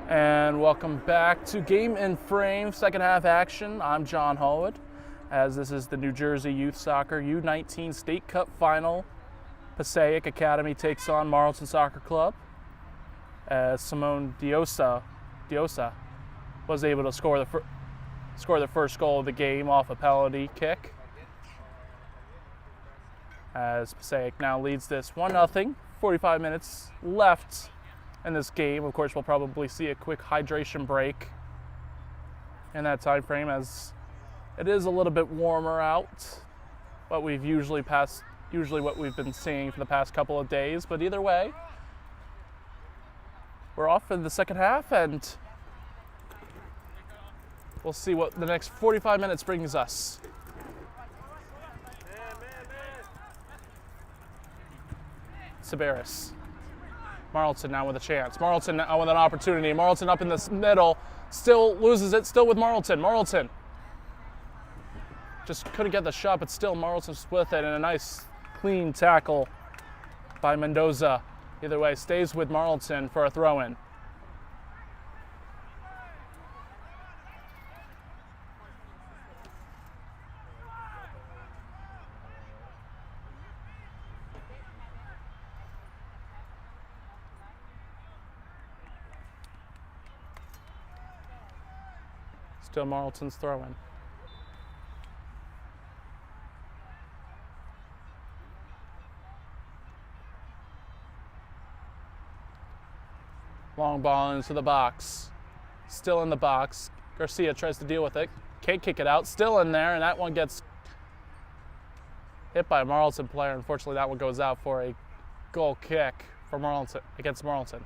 And welcome back to Game and Frame, second half action. I'm John Hallwood, as this is the New Jersey Youth Soccer U19 State Cup Final. Passaic Academy takes on Marlton Soccer Club, as Simone Diosa was able to score the first goal of the game off a penalty kick. As Passaic now leads this 1-0, 45 minutes left in this game. Of course, we'll probably see a quick hydration break in that time frame, as it is a little bit warmer out, but we've usually what we've been seeing for the past couple of days. But either way, we're off in the second half, and we'll see what the next 45 minutes brings us. Sabaris. Marlton now with a chance. Marlton now with an opportunity. Marlton up in the middle. Still loses it. Still with Marlton. Marlton just couldn't get the shot, but still Marlton's with it. And a nice clean tackle by Mendoza. Either way, stays with Marlton for a throw-in. Still Marlton's throw-in. Long ball into the box. Still in the box. Garcia tries to deal with it. Can't kick it out. Still in there, and that one gets hit by a Marlton player. Unfortunately, that one goes out for a goal kick for Marlton against Marlton.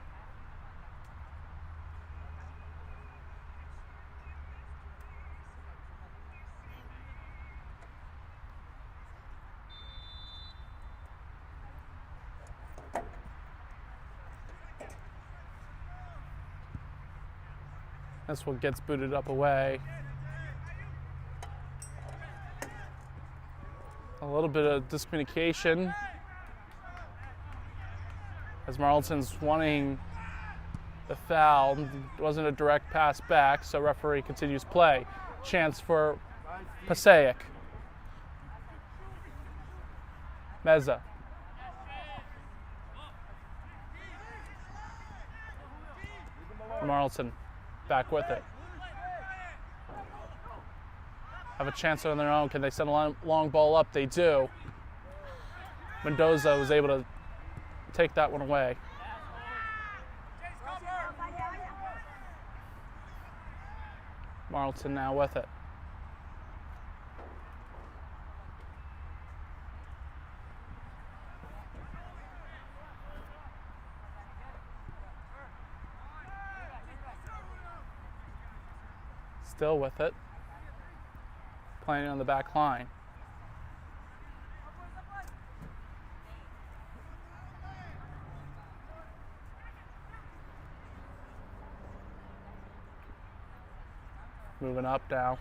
This one gets booted up away. A little bit of discommunication as Marlton's wanting the foul. It wasn't a direct pass back, so referee continues play. Chance for Passaic. Meza. Marlton back with it. Have a chance on their own. Can they send a long ball up? They do. Mendoza was able to take that one away. Marlton now with it. Still with it. Playing on the back line. Moving up now.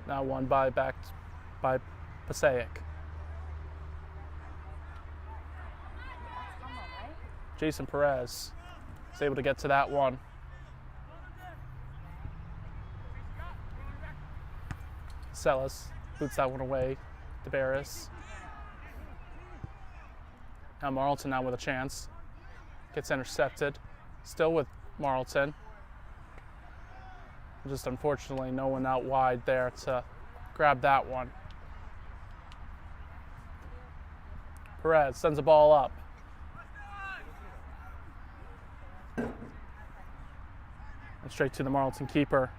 Now won by Passaic. Jason Perez is able to get to that one. Celis boots that one away to Barris. Now Marlton now with a chance. Gets intercepted. Still with Marlton. Just unfortunately no one out wide there to grab that one. Perez sends the ball up. And straight to the Marlton keeper.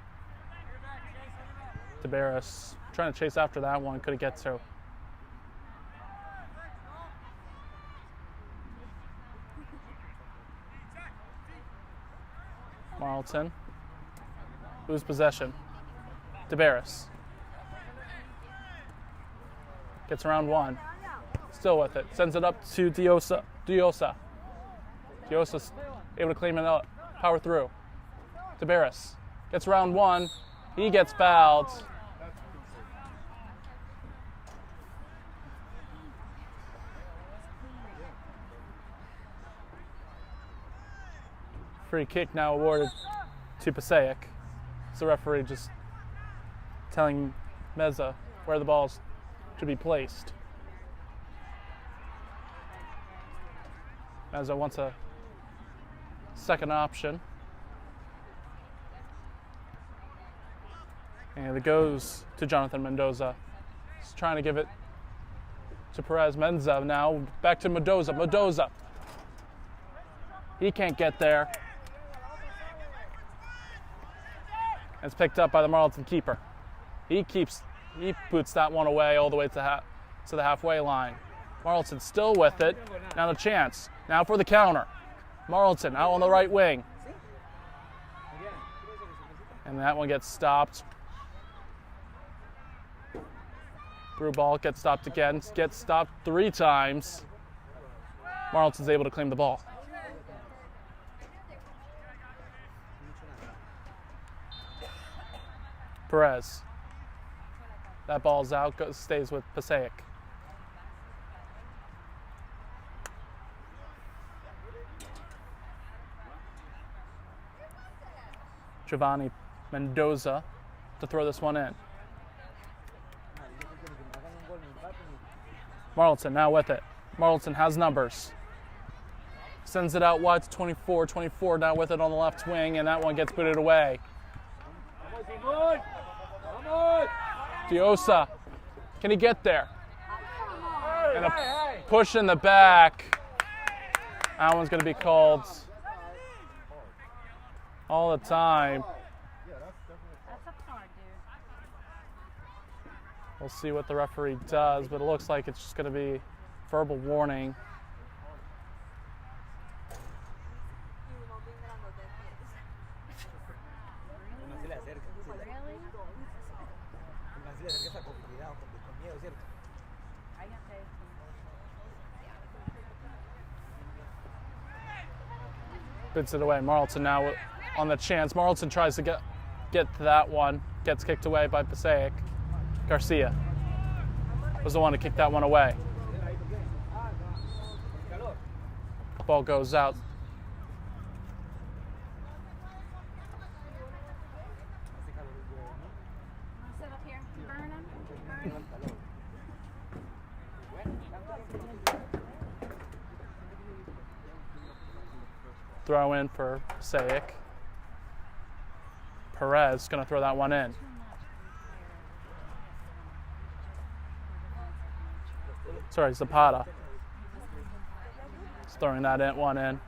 DeBarris trying to chase after that one, couldn't get to. Marlton. Lose possession. DeBarris. Gets around one. Still with it. Sends it up to Diosa. Diosa's able to claim it up. Power through. DeBarris gets around one. He gets fouled. Free kick now awarded to Passaic. It's the referee just telling Meza where the balls should be placed. Meza wants a second option. And it goes to Jonathan Mendoza. He's trying to give it to Perez. Menza now back to Mendoza. Mendoza. He can't get there. It's picked up by the Marlton keeper. He puts that one away all the way to the halfway line. Marlton still with it. Now the chance. Now for the counter. Marlton out on the right wing. And that one gets stopped. Through ball, gets stopped again, gets stopped 3 times. Marlton's able to claim the ball. Perez. That ball's out, stays with Passaic. Giovanni Mendoza to throw this one in. Marlton now with it. Marlton has numbers. Sends it out wide to 24. 24 now with it on the left wing, and that one gets booted away. Diosa, can he get there? And a push in the back. That one's going to be called all the time. We'll see what the referee does, but it looks like it's just going to be verbal warning. Bits it away. Marlton now on the chance. Marlton tries to get to that one. Gets kicked away by Passaic. Garcia was the one to kick that one away. Ball goes out. Throw in for Passaic. Perez going to throw that one in. Sorry, Zapata. He's throwing that one in.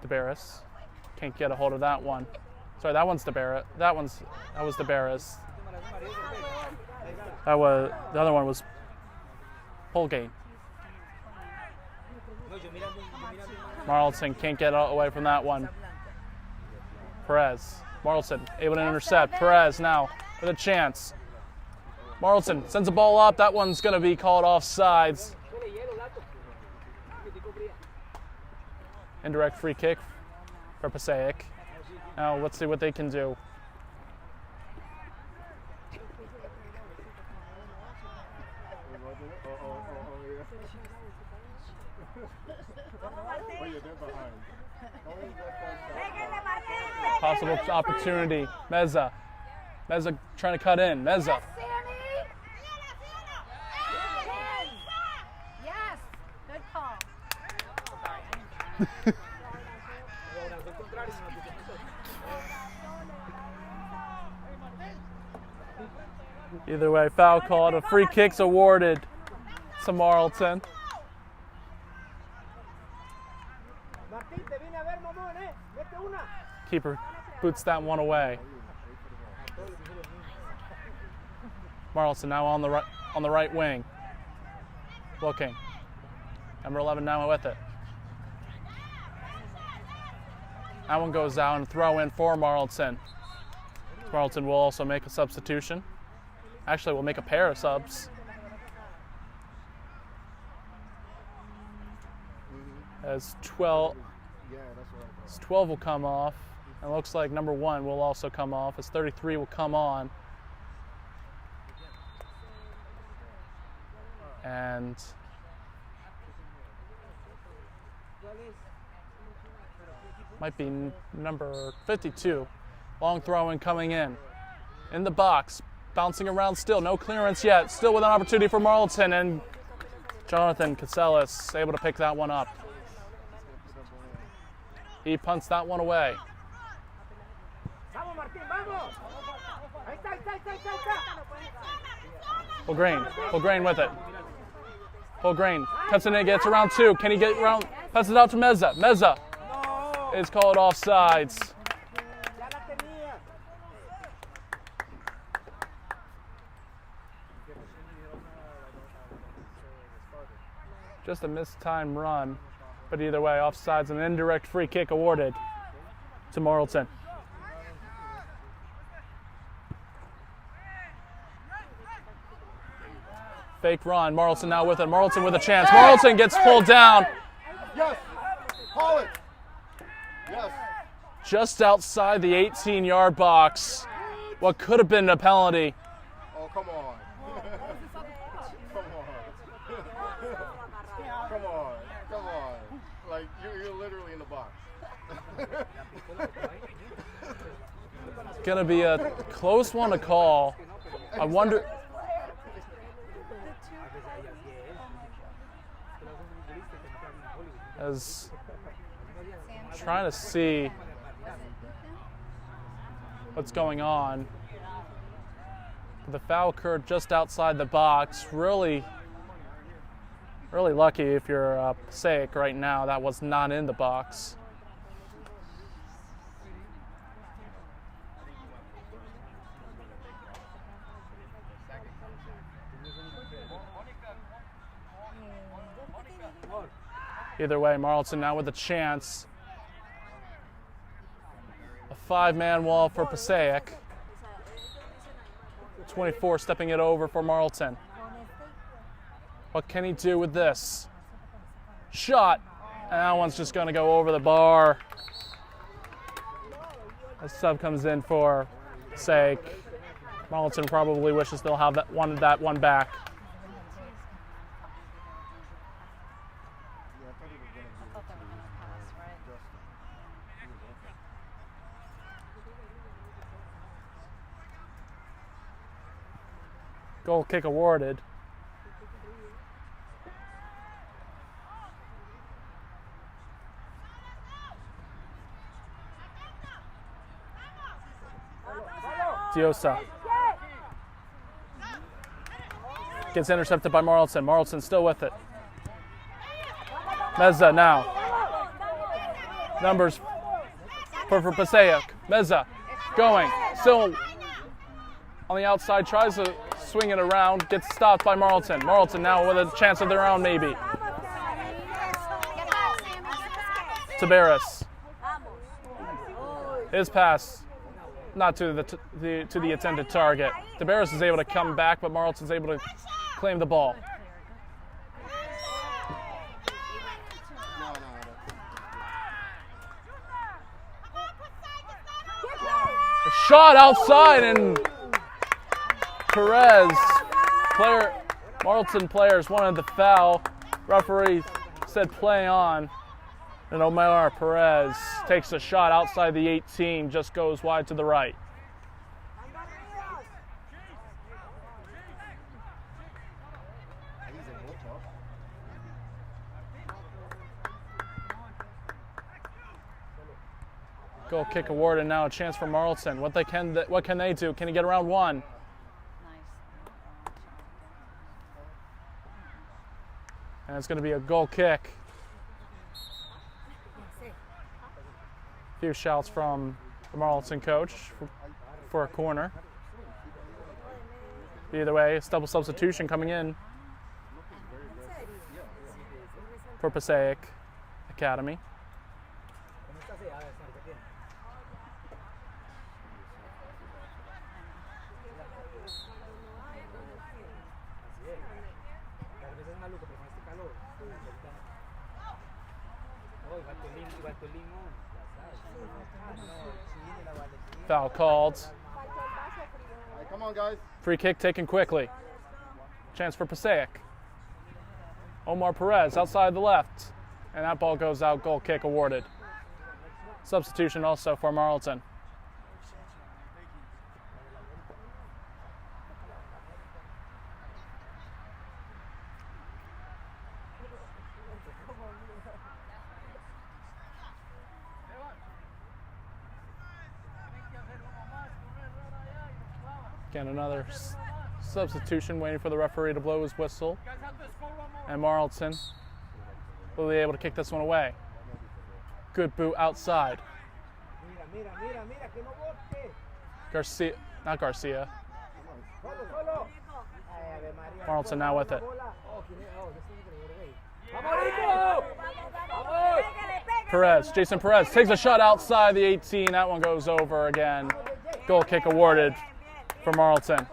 DeBarris can't get a hold of that one. Sorry, that one's DeBarris. That was DeBarris. The other one was Polgate. Marlton can't get away from that one. Perez. Marlton able to intercept. Perez now with a chance. Marlton sends the ball up. That one's going to be called offsides. Indirect free kick for Passaic. Now let's see what they can do. Possible opportunity. Meza trying to cut in. Meza. Yes, good call. Either way, foul called. A free kick's awarded to Marlton. Keeper boots that one away. Marlton now on the right wing. Looking. Number 11 now with it. That one goes out and throw in for Marlton. Marlton will also make a substitution. Actually, we'll make a pair of subs. As 12 will come off. It looks like number 1 will also come off, as 33 will come on. And might be number 52. Long throw in coming in the box, bouncing around still, no clearance yet, still with an opportunity for Marlton, and Jonathan Casellas able to pick that one up. He punts that one away. Fulgrain with it. Fulgrain cuts in and gets around two. Can he get around? Passes out to Meza. Meza is called offsides. Just a missed time run, but either way, offsides, an indirect free kick awarded to Marlton. Fake run, Marlton now with it. Marlton with a chance. Marlton gets pulled down. Yes. Call it. Yes. Just outside the 18-yard box. What could have been a penalty. Oh, come on. Come on. Like, you're literally in the box. It's going to be a close one to call. I wonder. As trying to see what's going on. The foul occurred just outside the box. Really lucky if you're Passaic right now. That was not in the box. Either way, Marlton now with a chance. A 5-man wall for Passaic. 24 stepping it over for Marlton. What can he do with this? Shot. And that one's just going to go over the bar. A sub comes in for Passaic. Marlton probably wishes they'll have that one back. Goal kick awarded. Diosa gets intercepted by Marlton. Marlton still with it. Meza now. Numbers for Passaic. Meza going. Still on the outside, tries to swing it around, gets stopped by Marlton. Marlton now with a chance of their own, maybe. Tabaris. His pass, not to the intended target. Tabaris is able to come back, but Marlton's able to claim the ball. A shot outside, and Perez, Marlton players wanted the foul. Referee said play on. And Omar Perez takes a shot outside the 18, just goes wide to the right. Goal kick awarded, now a chance for Marlton. What can they do? Can he get around one? And it's going to be a goal kick. A few shouts from the Marlton coach for a corner. Either way, it's double substitution coming in for Passaic Academy. Foul called. Come on, guys. Free kick taken quickly. Chance for Passaic. Omar Perez outside the left. And that ball goes out, goal kick awarded. Substitution also for Marlton. Again, another substitution, waiting for the referee to blow his whistle. And Marlton will be able to kick this one away. Good boot outside. Garcia, not Garcia. Marlton now with it. Perez, Jason Perez takes a shot outside the 18. That one goes over again. Goal kick awarded for Marlton.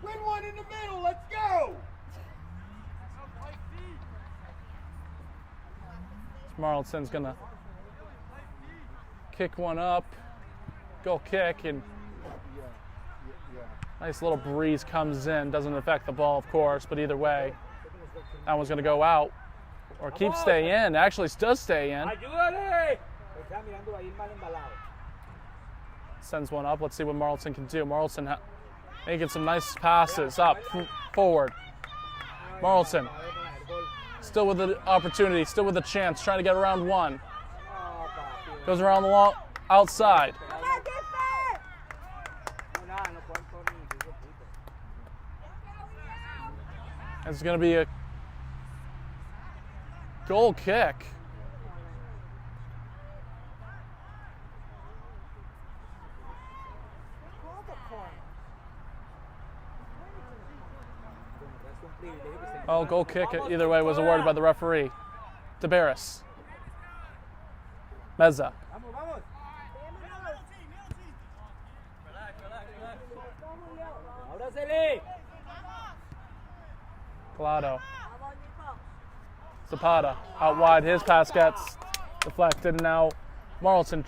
Win one in the middle, let's go! Marlton's gonna kick one up, goal kick, and nice little breeze comes in. Doesn't affect the ball, of course, but either way, that one's gonna go out or stay in. Actually, does stay in. Sends one up. Let's see what Marlton can do. Marlton making some nice passes up, forward. Marlton still with the opportunity, still with the chance, trying to get around one. Goes around the long outside. It's going to be a goal kick. Oh, goal kick either way was awarded by the referee. Tabaris. Meza. Collado. Zapata out wide. His pass gets deflected, and now Marlton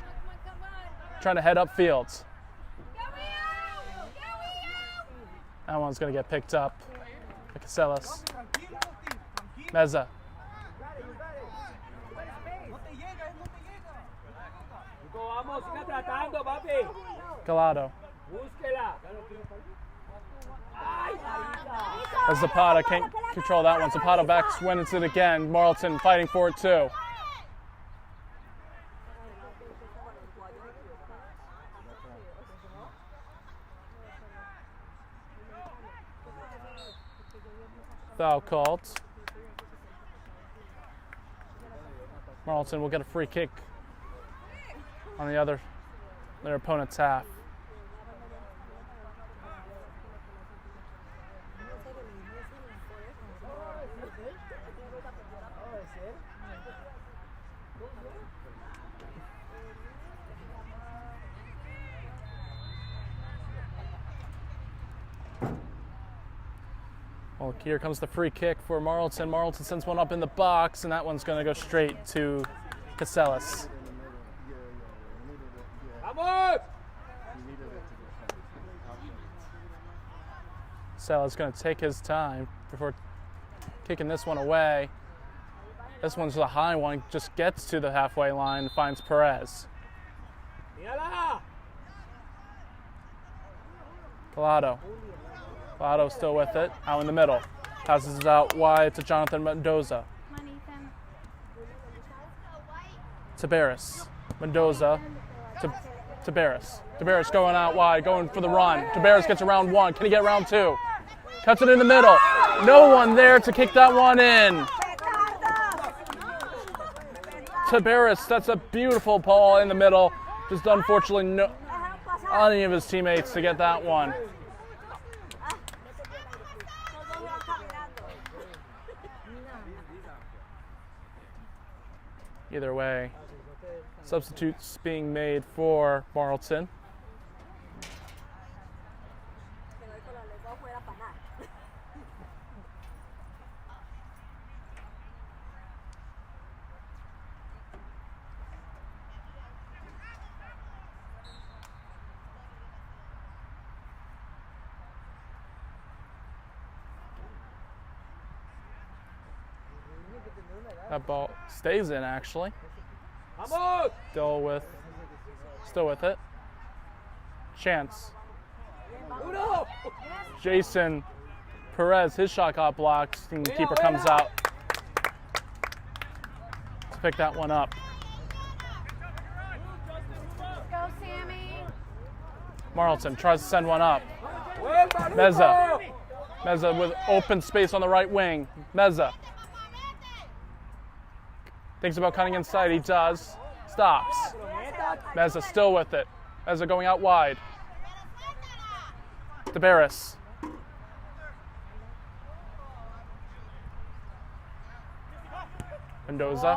trying to head up field. That one's going to get picked up. Casellas. Meza. Collado. As Zapata can't control that one. Zapata backs wins it again. Marlton fighting for it too. Foul called. Marlton will get a free kick on their opponent's half. Well, here comes the free kick for Marlton. Marlton sends one up in the box, and that one's going to go straight to Casellas. Casellas going to take his time before kicking this one away. This one's a high one, just gets to the halfway line and finds Perez. Collado. Collado still with it, out in the middle. Passes it out wide to Jonathan Mendoza. Tabaris. Mendoza to Tabaris. Tabaris going out wide, going for the run. Tabaris gets around one. Can he get round two? Cuts it in the middle. No one there to kick that one in. Tabaris, that's a beautiful ball in the middle. Just unfortunately no any of his teammates to get that one. Either way, substitutes being made for Marlton. That ball stays in, actually. Still with it. Chance. Jason Perez, his shot got blocked, and the keeper comes out to pick that one up. Go, Sammy. Marlton tries to send one up. Meza with open space on the right wing. Meza thinks about cutting inside. He does. Stops. Meza still with it. Meza going out wide. DeBarris. Mendoza.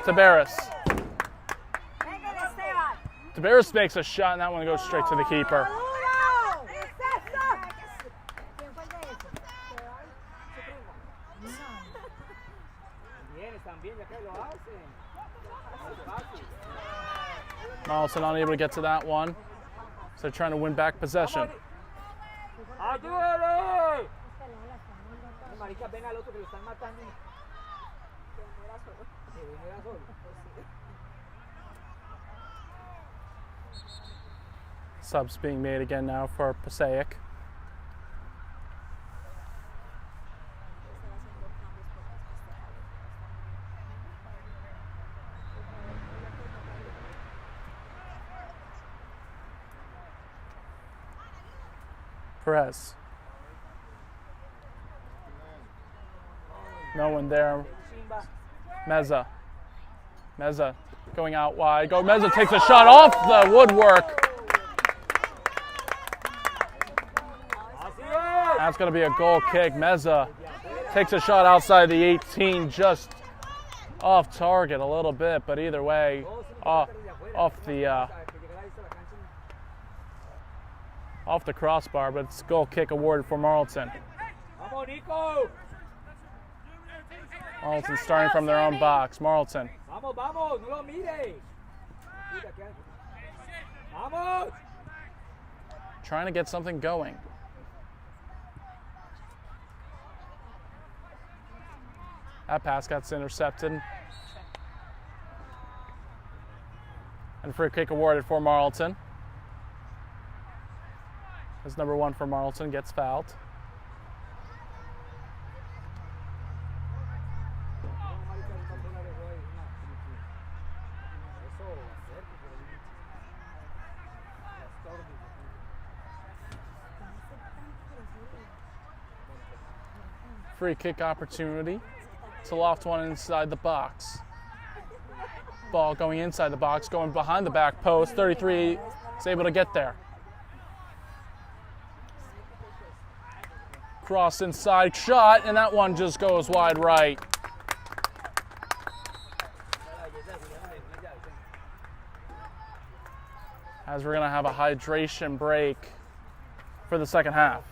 DeBarris. DeBarris makes a shot, and that one goes straight to the keeper. Malton unable to get to that one, so they're trying to win back possession. Subs being made again now for Passaic. Perez. No one there. Meza going out wide. Meza takes a shot off the woodwork. That's going to be a goal kick. Meza takes a shot outside the 18, just off target a little bit, but either way, off the crossbar, but it's a goal kick awarded for Marlton. Marlton starting from their own box. Marlton. Trying to get something going. That pass got intercepted. And free kick awarded for Marlton. As number 1 for Marlton gets fouled. Free kick opportunity to loft one inside the box. Ball going inside the box, going behind the back post. 33 is able to get there. Cross inside, shot, and that one just goes wide right. As we're going to have a hydration break for the second half.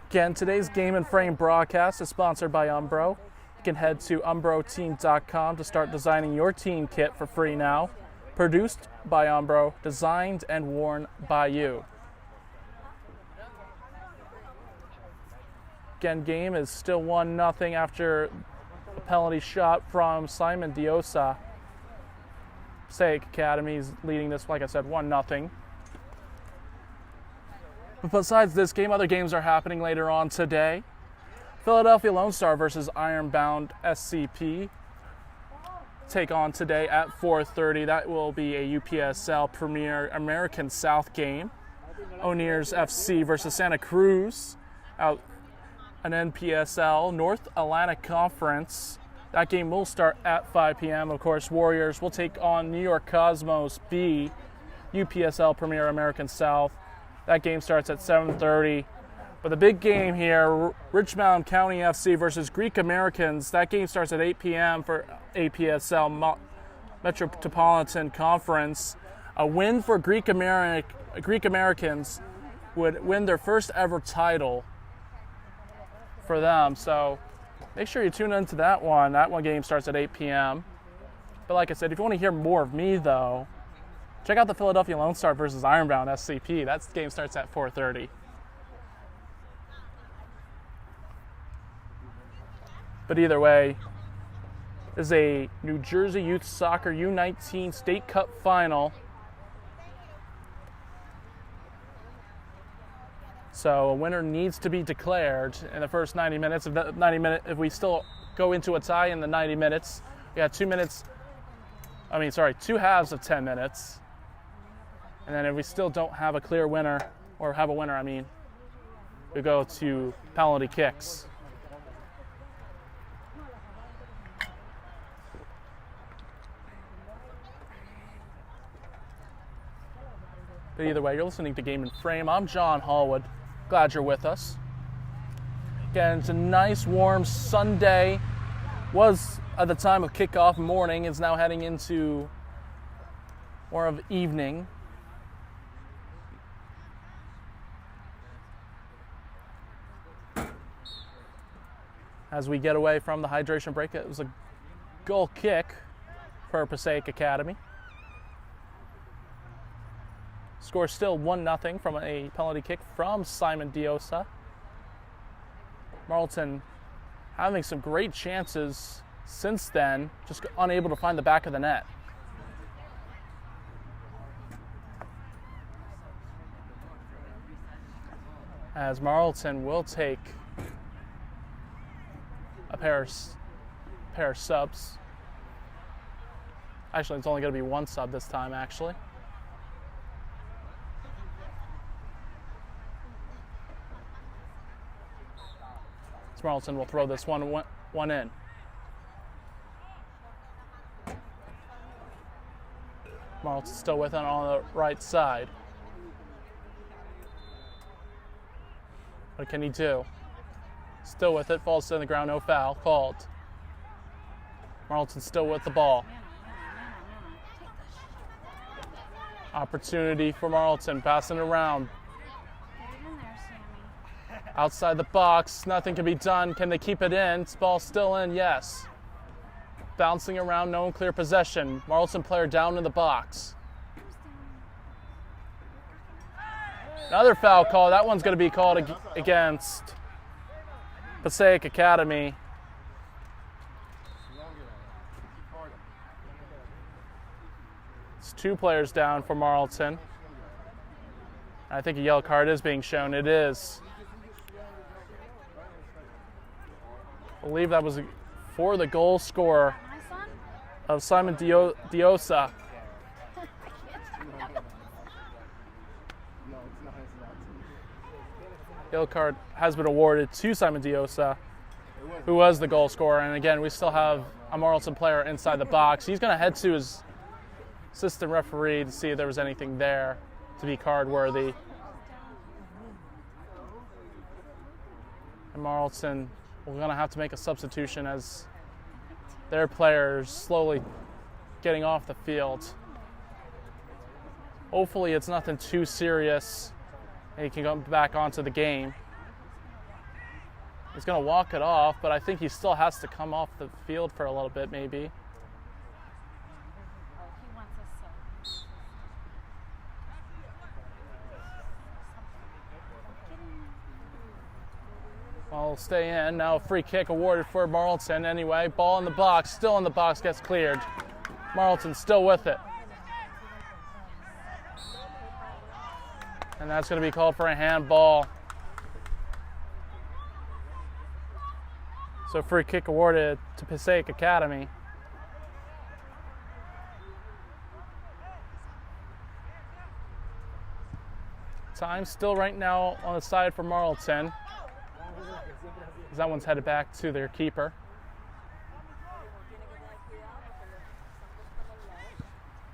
Again, today's Game and Frame broadcast is sponsored by Umbro. You can head to umbroteam.com to start designing your team kit for free now. Produced by Umbro, designed and worn by you. Again, game is still 1-0 after a penalty shot from Simon Diosa. Passaic Academy is leading this, like I said, 1-0. But besides this game, other games are happening later on today. Philadelphia Lone Star versus Ironbound SCP take on today at 4:30. That will be a UPSL Premier American South game. O'Nears FC versus Santa Cruz, out an NPSL North Atlantic Conference. That game will start at 5 p.m. Of course, Warriors will take on New York Cosmos B, UPSL Premier American South. That game starts at 7:30. But the big game here, Richmond County FC versus Greek Americans. That game starts at 8 p.m. for APSL Metropolitan Conference. A win for Greek Americans would win their first ever title for them. So make sure you tune into that one. That one game starts at 8 p.m. But like I said, if you want to hear more of me, though, check out the Philadelphia Lone Star versus Ironbound SCP. That game starts at 4:30. But either way, this is a New Jersey Youth Soccer U19 State Cup final. So a winner needs to be declared in the first 90 minutes. If we still go into a tie in the 90 minutes, we got 2 halves of 10 minutes. And then if we still don't have a clear winner, or have a winner, we go to penalty kicks. But either way, you're listening to Game and Frame. I'm John Hallwood. Glad you're with us. Again, it's a nice warm Sunday. Was at the time of kickoff morning. It's now heading into more of evening. As we get away from the hydration break, it was a goal kick for Passaic Academy. Score still 1-0 from a penalty kick from Simon Diosa. Marlton having some great chances since then, just unable to find the back of the net. As Marlton will take a pair of subs. Actually, it's only going to be one sub this time, actually. Marlton will throw this one in. Marlton still with it on the right side. What can he do? Still with it, falls to the ground, no foul called. Marlton still with the ball. Opportunity for Marlton, passing around. Outside the box, nothing can be done. Can they keep it in? This ball's still in, yes. Bouncing around, no clear possession. Marlton player down in the box. Another foul call. That one's going to be called against Passaic Academy. It's 2 players down for Marlton. I think a yellow card is being shown. It is. I believe that was for the goal scorer of Simon Diosa. Yellow card has been awarded to Simon Diosa, who was the goal scorer. And again, we still have a Marlton player inside the box. He's going to head to his assistant referee to see if there was anything there to be card worthy. And Marlton, we're going to have to make a substitution as their players slowly getting off the field. Hopefully it's nothing too serious and he can go back onto the game. He's going to walk it off, but I think he still has to come off the field for a little bit maybe. Well, stay in. Now a free kick awarded for Marlton anyway. Ball in the box, still in the box, gets cleared. Marlton still with it. And that's going to be called for a handball. So free kick awarded to Passaic Academy. Time still right now on the side for Marlton. That one's headed back to their keeper.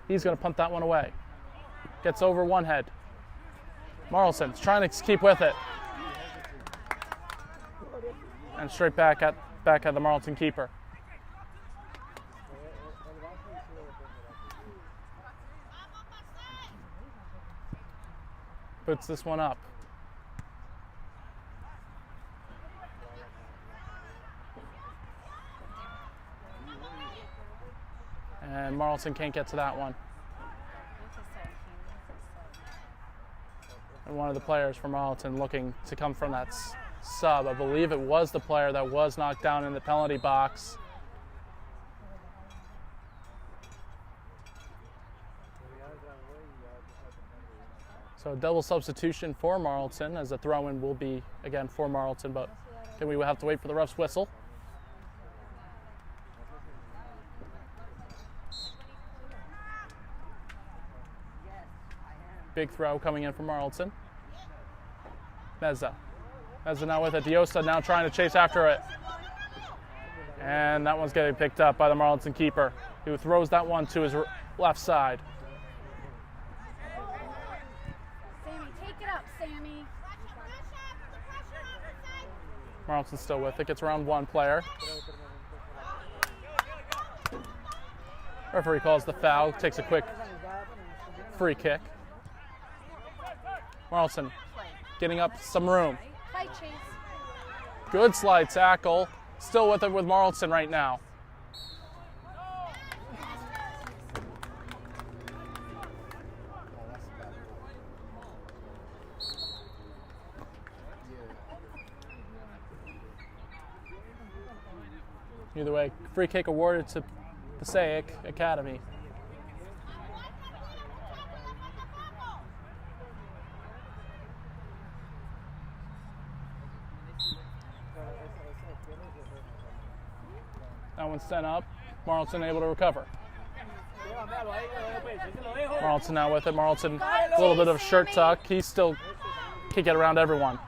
He's going to punt that one away. Gets over one head. Marlton's trying to keep with it. And straight back at the Marlton keeper. Puts this one up. And Marlton can't get to that one. And one of the players from Malton looking to come from that sub. I believe it was the player that was knocked down in the penalty box. So a double substitution for Marlton, as the throw-in will be, again, for Marlton, but then we will have to wait for the ref's whistle. Big throw coming in from Marlton. Meza now with it. Diosa now trying to chase after it. And that one's getting picked up by the Marlton keeper, who throws that one to his left side. Sammy, take it up, Sammy. Marlton's still with it. Gets around one player. Referee calls the foul. Takes a quick free kick. Marlton getting up some room. Fight, Chase. Good slide tackle. Still with it with Marlton right now. Either way, free kick awarded to Passaic Academy. That one's sent up. Marlton able to recover. Marlton now with it. Marlton, a little bit of a shirt tuck. He still can get around everyone.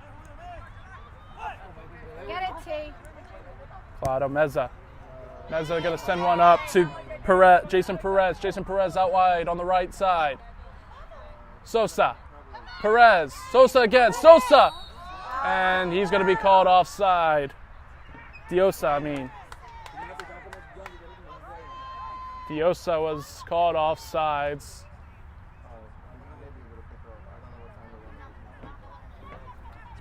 Get it, T. Claudio Meza. Meza going to send one up to Jason Perez. Jason Perez out wide on the right side. Sosa. Perez. Sosa again. Sosa! And he's going to be called offside. Diosa, Diosa was called offsides.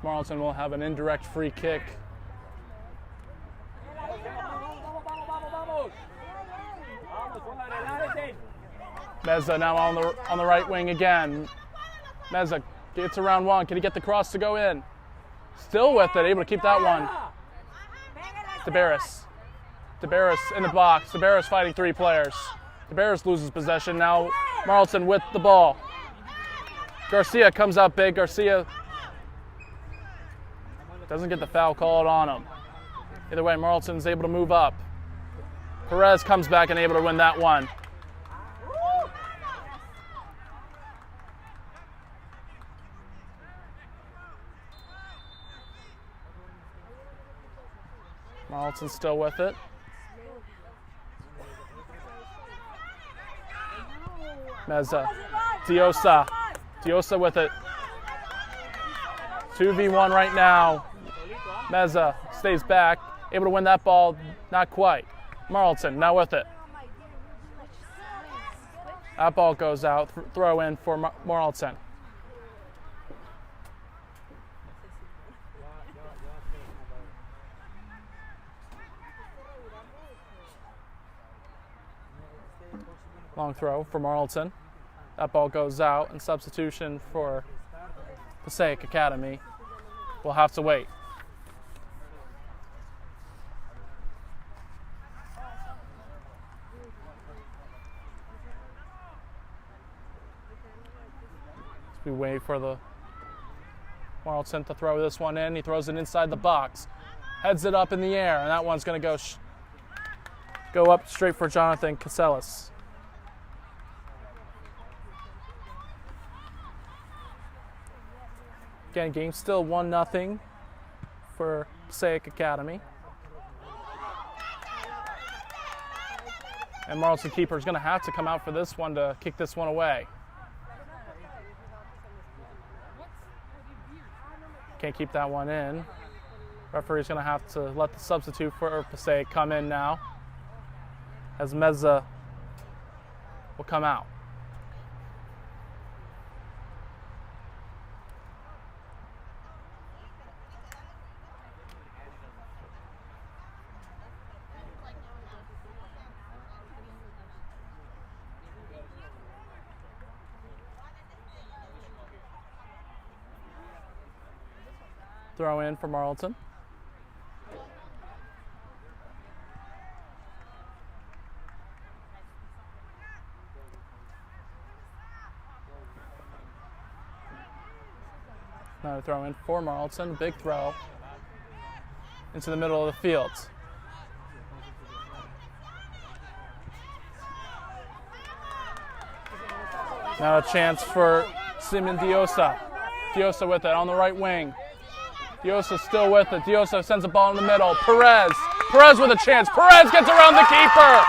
Marlton will have an indirect free kick. Meza now on the right wing again. Meza gets around one. Can he get the cross to go in? Still with it, able to keep that one. DeBarris in the box. DeBarris fighting three players. DeBarris loses possession. Now Marlton with the ball. Garcia comes out big. Garcia doesn't get the foul called on him. Either way, Marlton's able to move up. Perez comes back and able to win that one. Marlton's still with it. Meza. Diosa with it. 2v1 right now. Meza stays back. Able to win that ball. Not quite. Marlton now with it. That ball goes out. Throw in for Marlton. Long throw for Marlton. That ball goes out, and substitution for Passaic Academy. We'll have to wait. As we wait for the Marlton to throw this one in, he throws it inside the box. Heads it up in the air, and that one's going to go up straight for Jonathan Casellas. Again, game still 1-0 for Passaic Academy. And Marlton keeper is going to have to come out for this one to kick this one away. Can't keep that one in. Referee's going to have to let the substitute for Passaic come in now, as Meza will come out. Throw in for Marlton. Another throw in for Marlton. Big throw into the middle of the field. Now a chance for Simon Diosa. Diosa with it on the right wing. Diosa still with it. Diosa sends a ball in the middle. Perez. Perez with a chance. Perez gets around the keeper.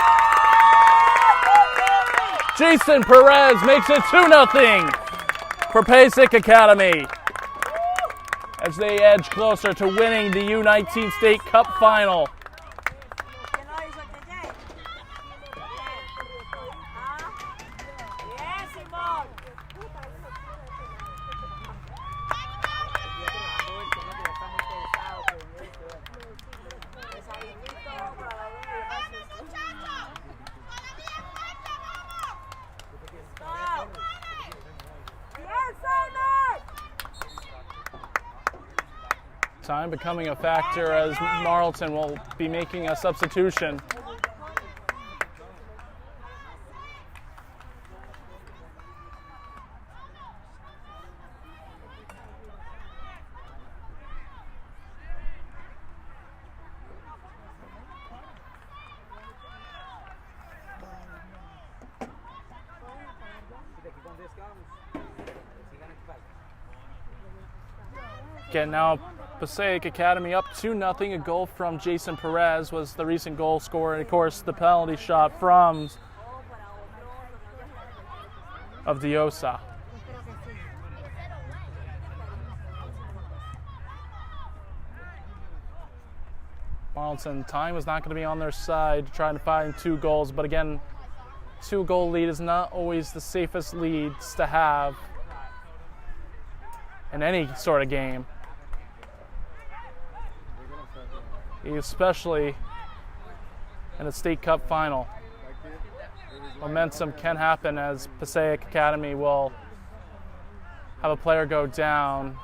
Jason Perez makes it 2-0 for Passaic Academy as they edge closer to winning the U19 State Cup Final. Time becoming a factor as Marlton will be making a substitution. Again, now Passaic Academy up 2-0. A goal from Jason Perez was the recent goal scorer. And of course, the penalty shot of Diosa. Marlton, time was not going to be on their side trying to find 2 goals. But again, 2-goal lead is not always the safest leads to have in any sort of game. Especially in a State Cup final. Momentum can happen as Passaic Academy will have a player go down.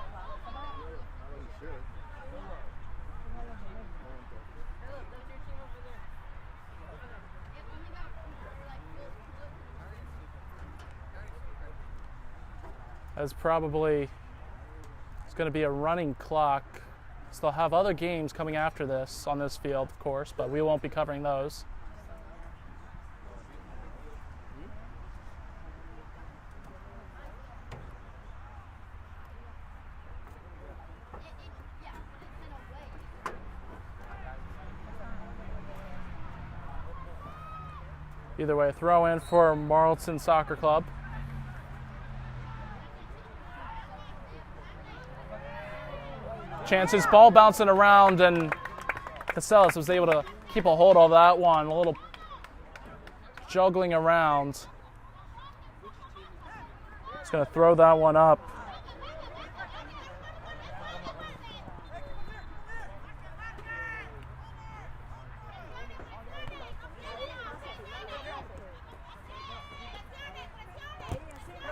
As probably it's going to be a running clock. So they'll have other games coming after this on this field, of course, but we won't be covering those. Either way, throw in for Marlton Soccer Club. Chances, ball bouncing around, and Casellas was able to keep a hold of that one. A little juggling around. He's going to throw that one up.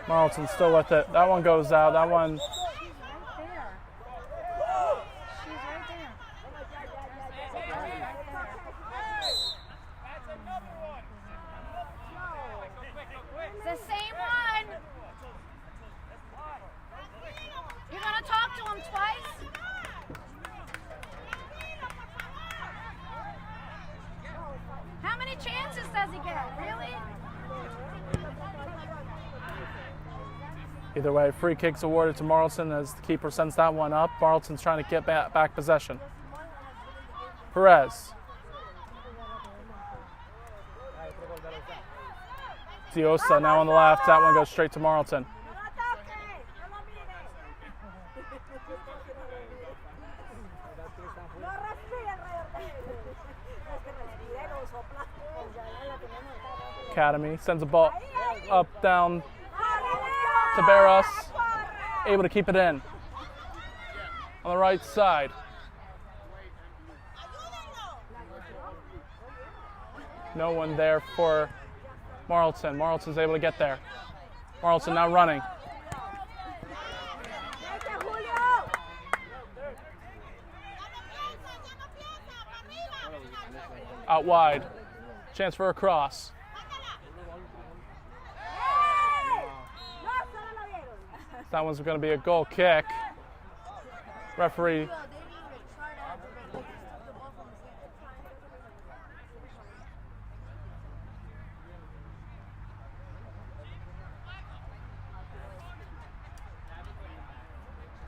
Marlton still with it. That one goes out. That one. The same one. You're gonna talk to him twice? How many chances does he get? Really? Either way, free kicks awarded to Marlton as the keeper sends that one up. Marlton's trying to get back possession. Perez. Diosa now on the left. That one goes straight to Marlton. Academy sends a ball up, down to Barros. Able to keep it in. On the right side. No one there for Marlton. Marlton's able to get there. Marlton now running. Out wide. Chance for a cross. That one's going to be a goal kick. Referee.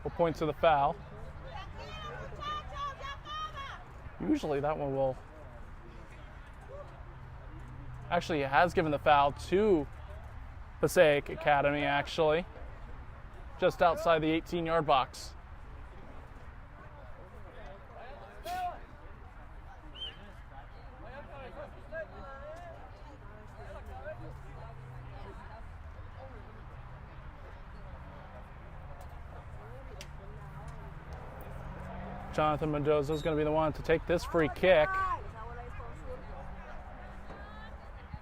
Will point to the foul. Usually that one will. Actually, he has given the foul to Passaic Academy, actually. Just outside the 18-yard box. Jonathan Mendoza is going to be the one to take this free kick.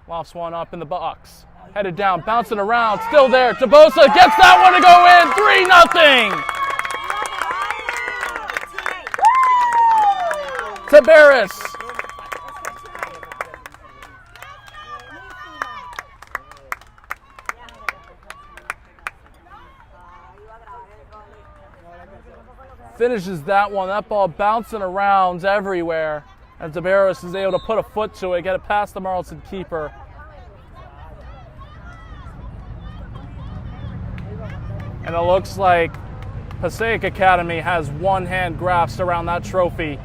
Lofts one up in the box. Headed down, bouncing around, still there. Tabosa gets that one to go in. 3-0. Tabaris. Finishes that one. That ball bouncing around everywhere. And Tabaris is able to put a foot to it, get it past the Marlton keeper. And it looks like Passaic Academy has one hand grasped around that trophy.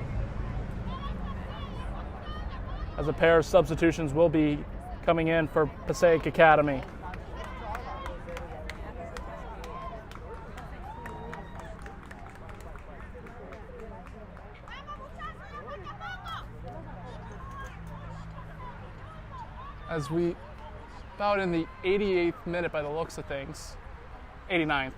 As a pair of substitutions will be coming in for Passaic Academy. As we, about in the 88th minute by the looks of things, 89th.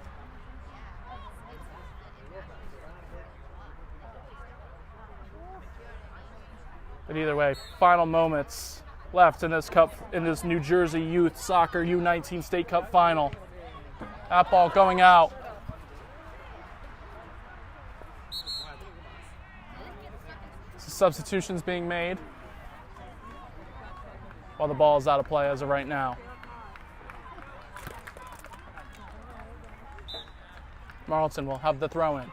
But either way, final moments left in this cup, in this New Jersey Youth Soccer U19 State Cup final. That ball going out. Substitutions being made while the ball is out of play as of right now. Marlton will have the throw in.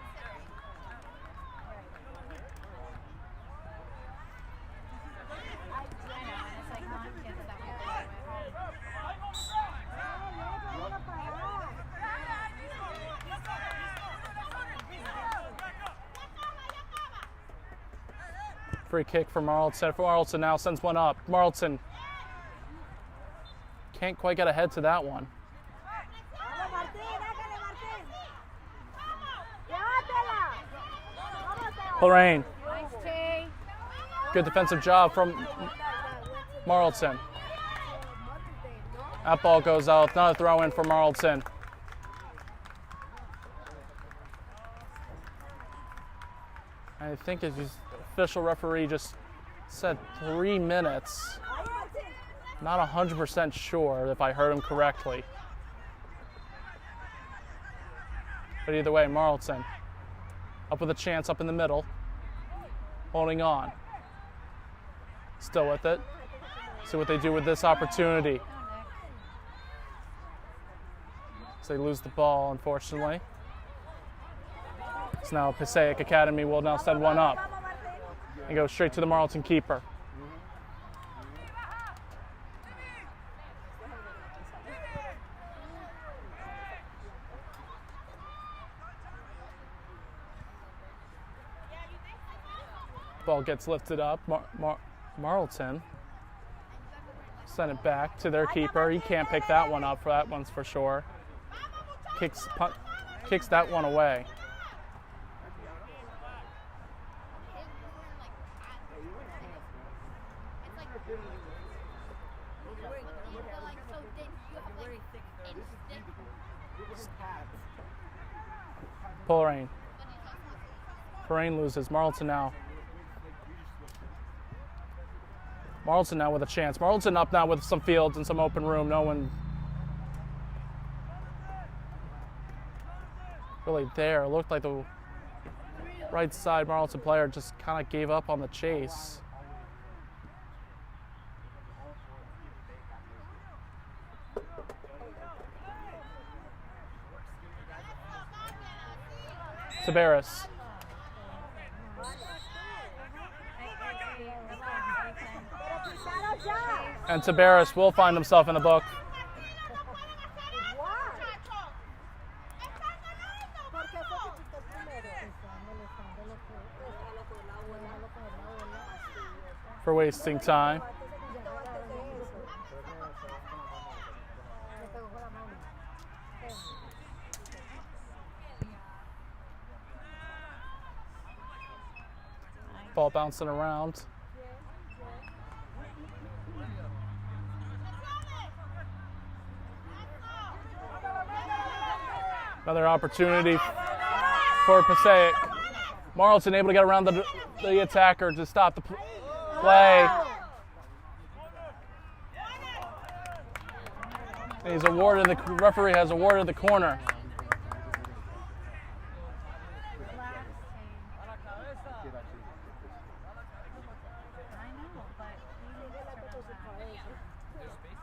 Free kick for Marlton. Marlton now sends one up. Marlton can't quite get ahead to that one. Lorraine. Good defensive job from Marlton. That ball goes out. Another throw in for Marlton. I think the official referee just said 3 minutes. Not 100% sure if I heard him correctly. But either way, Marlton up with a chance up in the middle. Holding on. Still with it. See what they do with this opportunity. So they lose the ball, unfortunately. So now Passaic Academy will now send one up and go straight to the Marlton keeper. Ball gets lifted up. Marlton send it back to their keeper. He can't pick that one up. That one's for sure. Kicks that one away. Parain loses. Marlton now. Marlton now with a chance. Marlton up now with some fields and some open room. No one really there. It looked like the right side Marlton player just kind of gave up on the chase. Tabaris. And Tabaris will find himself in the book. For wasting time. Ball bouncing around. Another opportunity for Passaic. Marlton able to get around the attacker to stop the play. He's awarded, the referee has awarded the corner.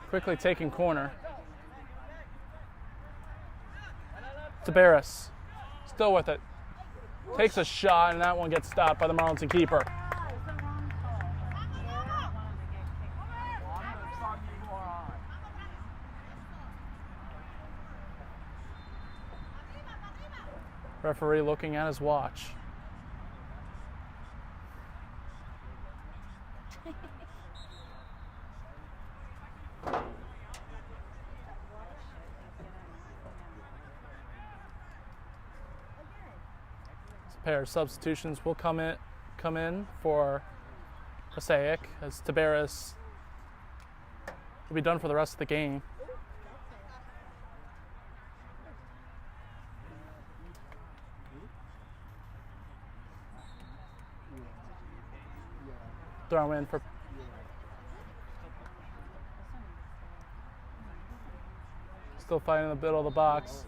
Quickly taking corner. Tabaris, still with it. Takes a shot, and that one gets stopped by the Marlton keeper. Referee looking at his watch. Pair of substitutions will come in for Passaic, as Tabaris will be done for the rest of the game. Throw in for still fighting in the middle of the box.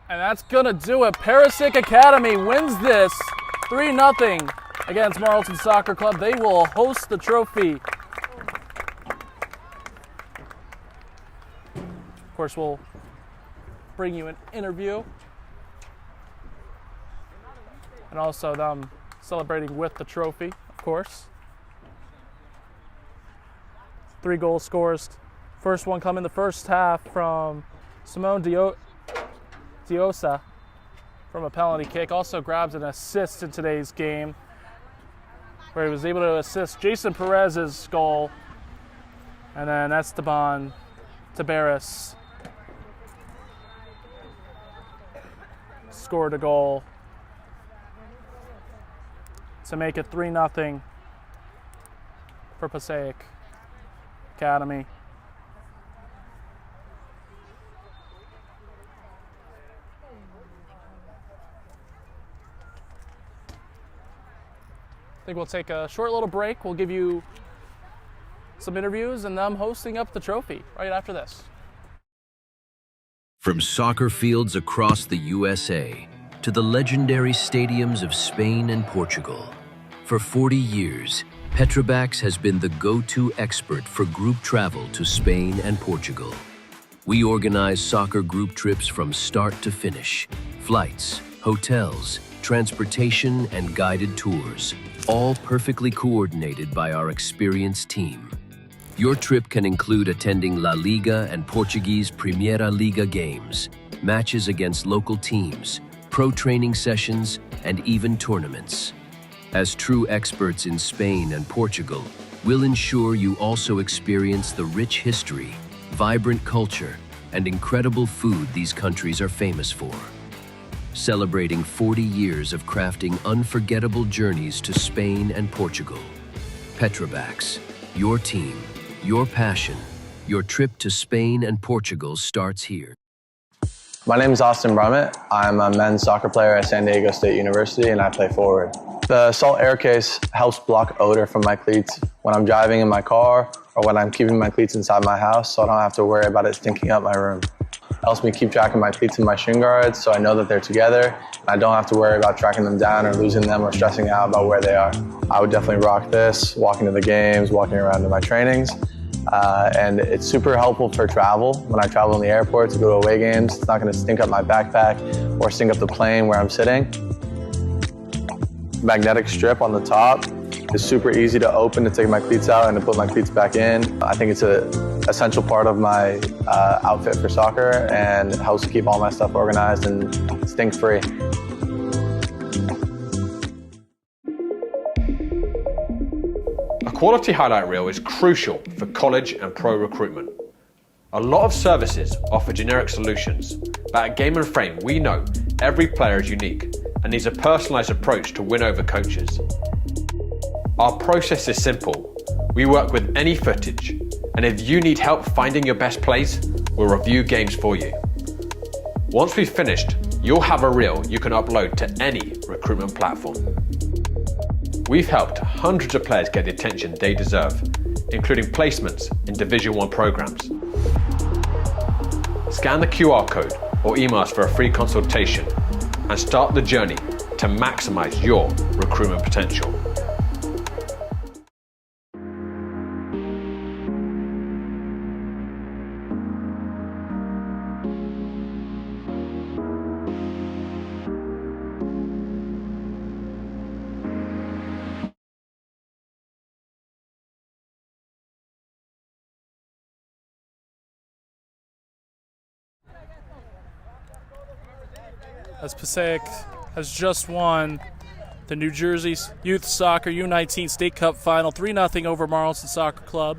And that's gonna do it. Passaic Academy wins this 3-0 against Marlton Soccer Club. They will host the trophy. Of course, we'll bring you an interview. And also them celebrating with the trophy, of course. 3 goal scores. First one come in the first half from Simone Diosa from a penalty kick. Also grabs an assist in today's game, where he was able to assist Jason Perez's goal. And then Esteban Tabaris scored a goal to make it 3-0 for Passaic Academy. I think we'll take a short little break. We'll give you some interviews and them hosting up the trophy right after this. From soccer fields across the USA to the legendary stadiums of Spain and Portugal, for 40 years, Petrobax has been the go-to expert for group travel to Spain and Portugal. We organize soccer group trips from start to finish, flights, hotels, transportation, and guided tours, all perfectly coordinated by our experienced team. Your trip can include attending La Liga and Portuguese Primeira Liga games, matches against local teams, pro training sessions, and even tournaments. As true experts in Spain and Portugal, we'll ensure you also experience the rich history, vibrant culture, and incredible food these countries are famous for. Celebrating 40 years of crafting unforgettable journeys to Spain and Portugal. Petrobax, your team, your passion, your trip to Spain and Portugal starts here. My name is Austin Brummett. I'm a men's soccer player at San Diego State University, and I play forward. The salt air case helps block odor from my cleats when I'm driving in my car or when I'm keeping my cleats inside my house, so I don't have to worry about it stinking up my room. Helps me keep track of my cleats and my shin guards, so I know that they're together. I don't have to worry about tracking them down or losing them or stressing out about where they are. I would definitely rock this, walking to the games, walking around to my trainings. and it's super helpful for travel. When I travel in the airport to go to away games, it's not going to stink up my backpack or stink up the plane where I'm sitting. Magnetic strip on the top is super easy to open to take my cleats out and to put my cleats back in. I think it's an essential part of my outfit for soccer, and it helps keep all my stuff organized and stink-free. A quality highlight reel is crucial for college and pro recruitment. A lot of services offer generic solutions, but at Game & Frame we know every player is unique and needs a personalised approach to win over coaches. Our process is simple. We work with any footage, and if you need help finding your best plays, we'll review games for you. Once we've finished, you'll have a reel you can upload to any recruitment platform. We've helped hundreds of players get the attention they deserve, including placements in Division 1 programs. Scan the QR code or email us for a free consultation and start the journey to maximize your recruitment potential. As Passaic has just won the New Jersey Youth Soccer U19 State Cup Final 3-0 over Malton Soccer Club.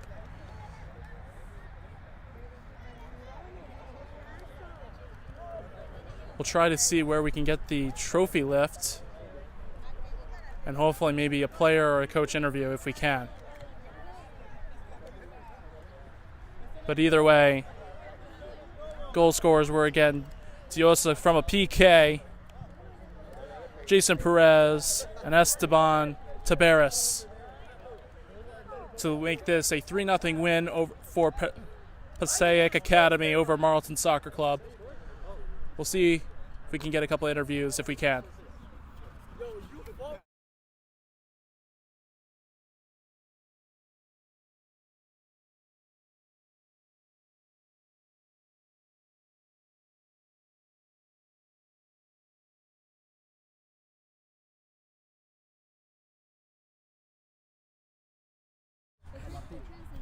We'll try to see where we can get the trophy lift and hopefully maybe a player or a coach interview if we can. But either way, goal scorers were again Diosa from a PK, Jason Perez, and Esteban Tabares to make this a 3-0 win for Passaic Academy over Malton Soccer Club. We'll see if we can get a couple interviews if we can.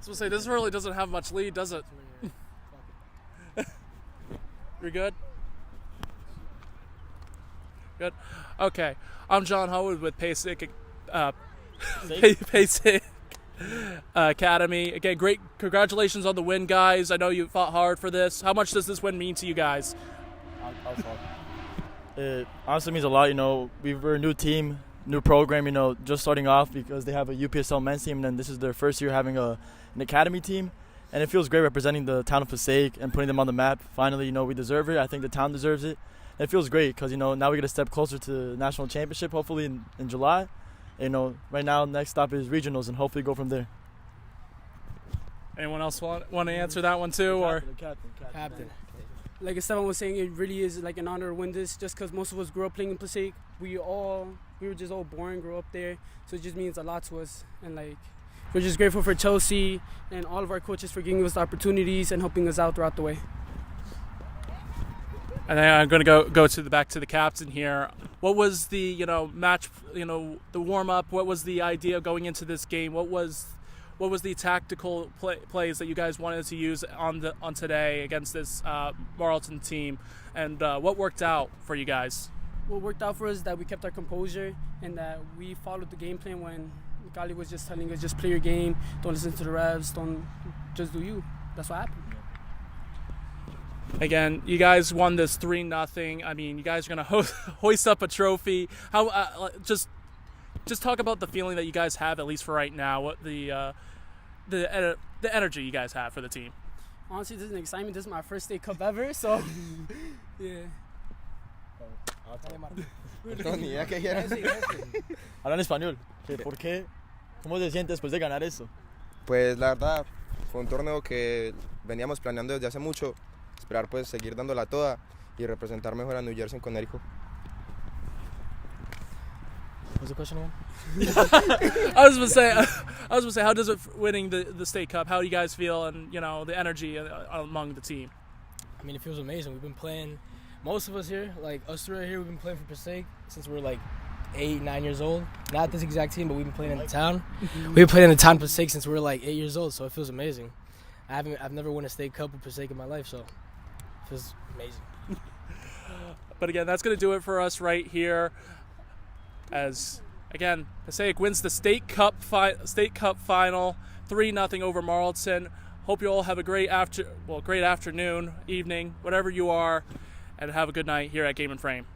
So say this really doesn't have much lead, does it? You're good? Good? Okay. I'm John Howard with Passaic Academy. Again, great congratulations on the win, guys. I know you fought hard for this. How much does this win mean to you guys? It honestly means a lot. We're a new team, new program, just starting off because they have a UPSL men's team, and then this is their first year having an academy team, and it feels great representing the town of Passaic and putting them on the map. Finally, we deserve it. I think the town deserves it. And it feels great because, now we get a step closer to the national championship, hopefully in July. And, right now, next stop is regionals, and hopefully go from there. Anyone else want to answer that one too? Captain. Like Esteban was saying, it really is like an honor to win this just because most of us grew up playing in Passaic. We were just all born, grew up there, so it just means a lot to us. And we're just grateful for Chelsea and all of our coaches for giving us the opportunities and helping us out throughout the way. And then I'm going to go back to the captain here. What was the match? The warm up. What was the idea going into this game? What was the tactical plays that you guys wanted to use on today against this Malton team? And what worked out for you guys? What worked out for us is that we kept our composure and that we followed the game plan when Gali was just telling us, just play your game, don't listen to the refs, don't just do you. That's what happened. Again, you guys won this 3-0. I mean, you guys are gonna hoist up a trophy. How just talk about the feeling that you guys have, at least for right now. What the energy you guys have for the team. Honestly, this is an excitement. This is my first state cup ever, so yeah. Habla en español. ¿Por qué? ¿Cómo se siente después de ganar eso? Pues la verdad, fue un torneo que veníamos planeando desde hace mucho. Esperar pues seguir dándola toda y representar mejor a New Jersey con Érico. the question again? I was gonna say, how does it winning the state cup? How do you guys feel, and the energy among the team? I mean, it feels amazing. We've been playing, most of us here, like us three right here, we've been playing for Passaic since we were like 8, 9 years old. Not this exact team, but we've been playing in the town. We've been playing in the town of Passaic since we were like 8 years old, so it feels amazing. I've never won a state cup with Passaic in my life, so it feels amazing. But again, that's going to do it for us right here. As again, Passaic wins the state cup final, 3-0 over Marlton. Hope you all have a great afternoon, evening, whatever you are, and have a good night here at Game and Frame.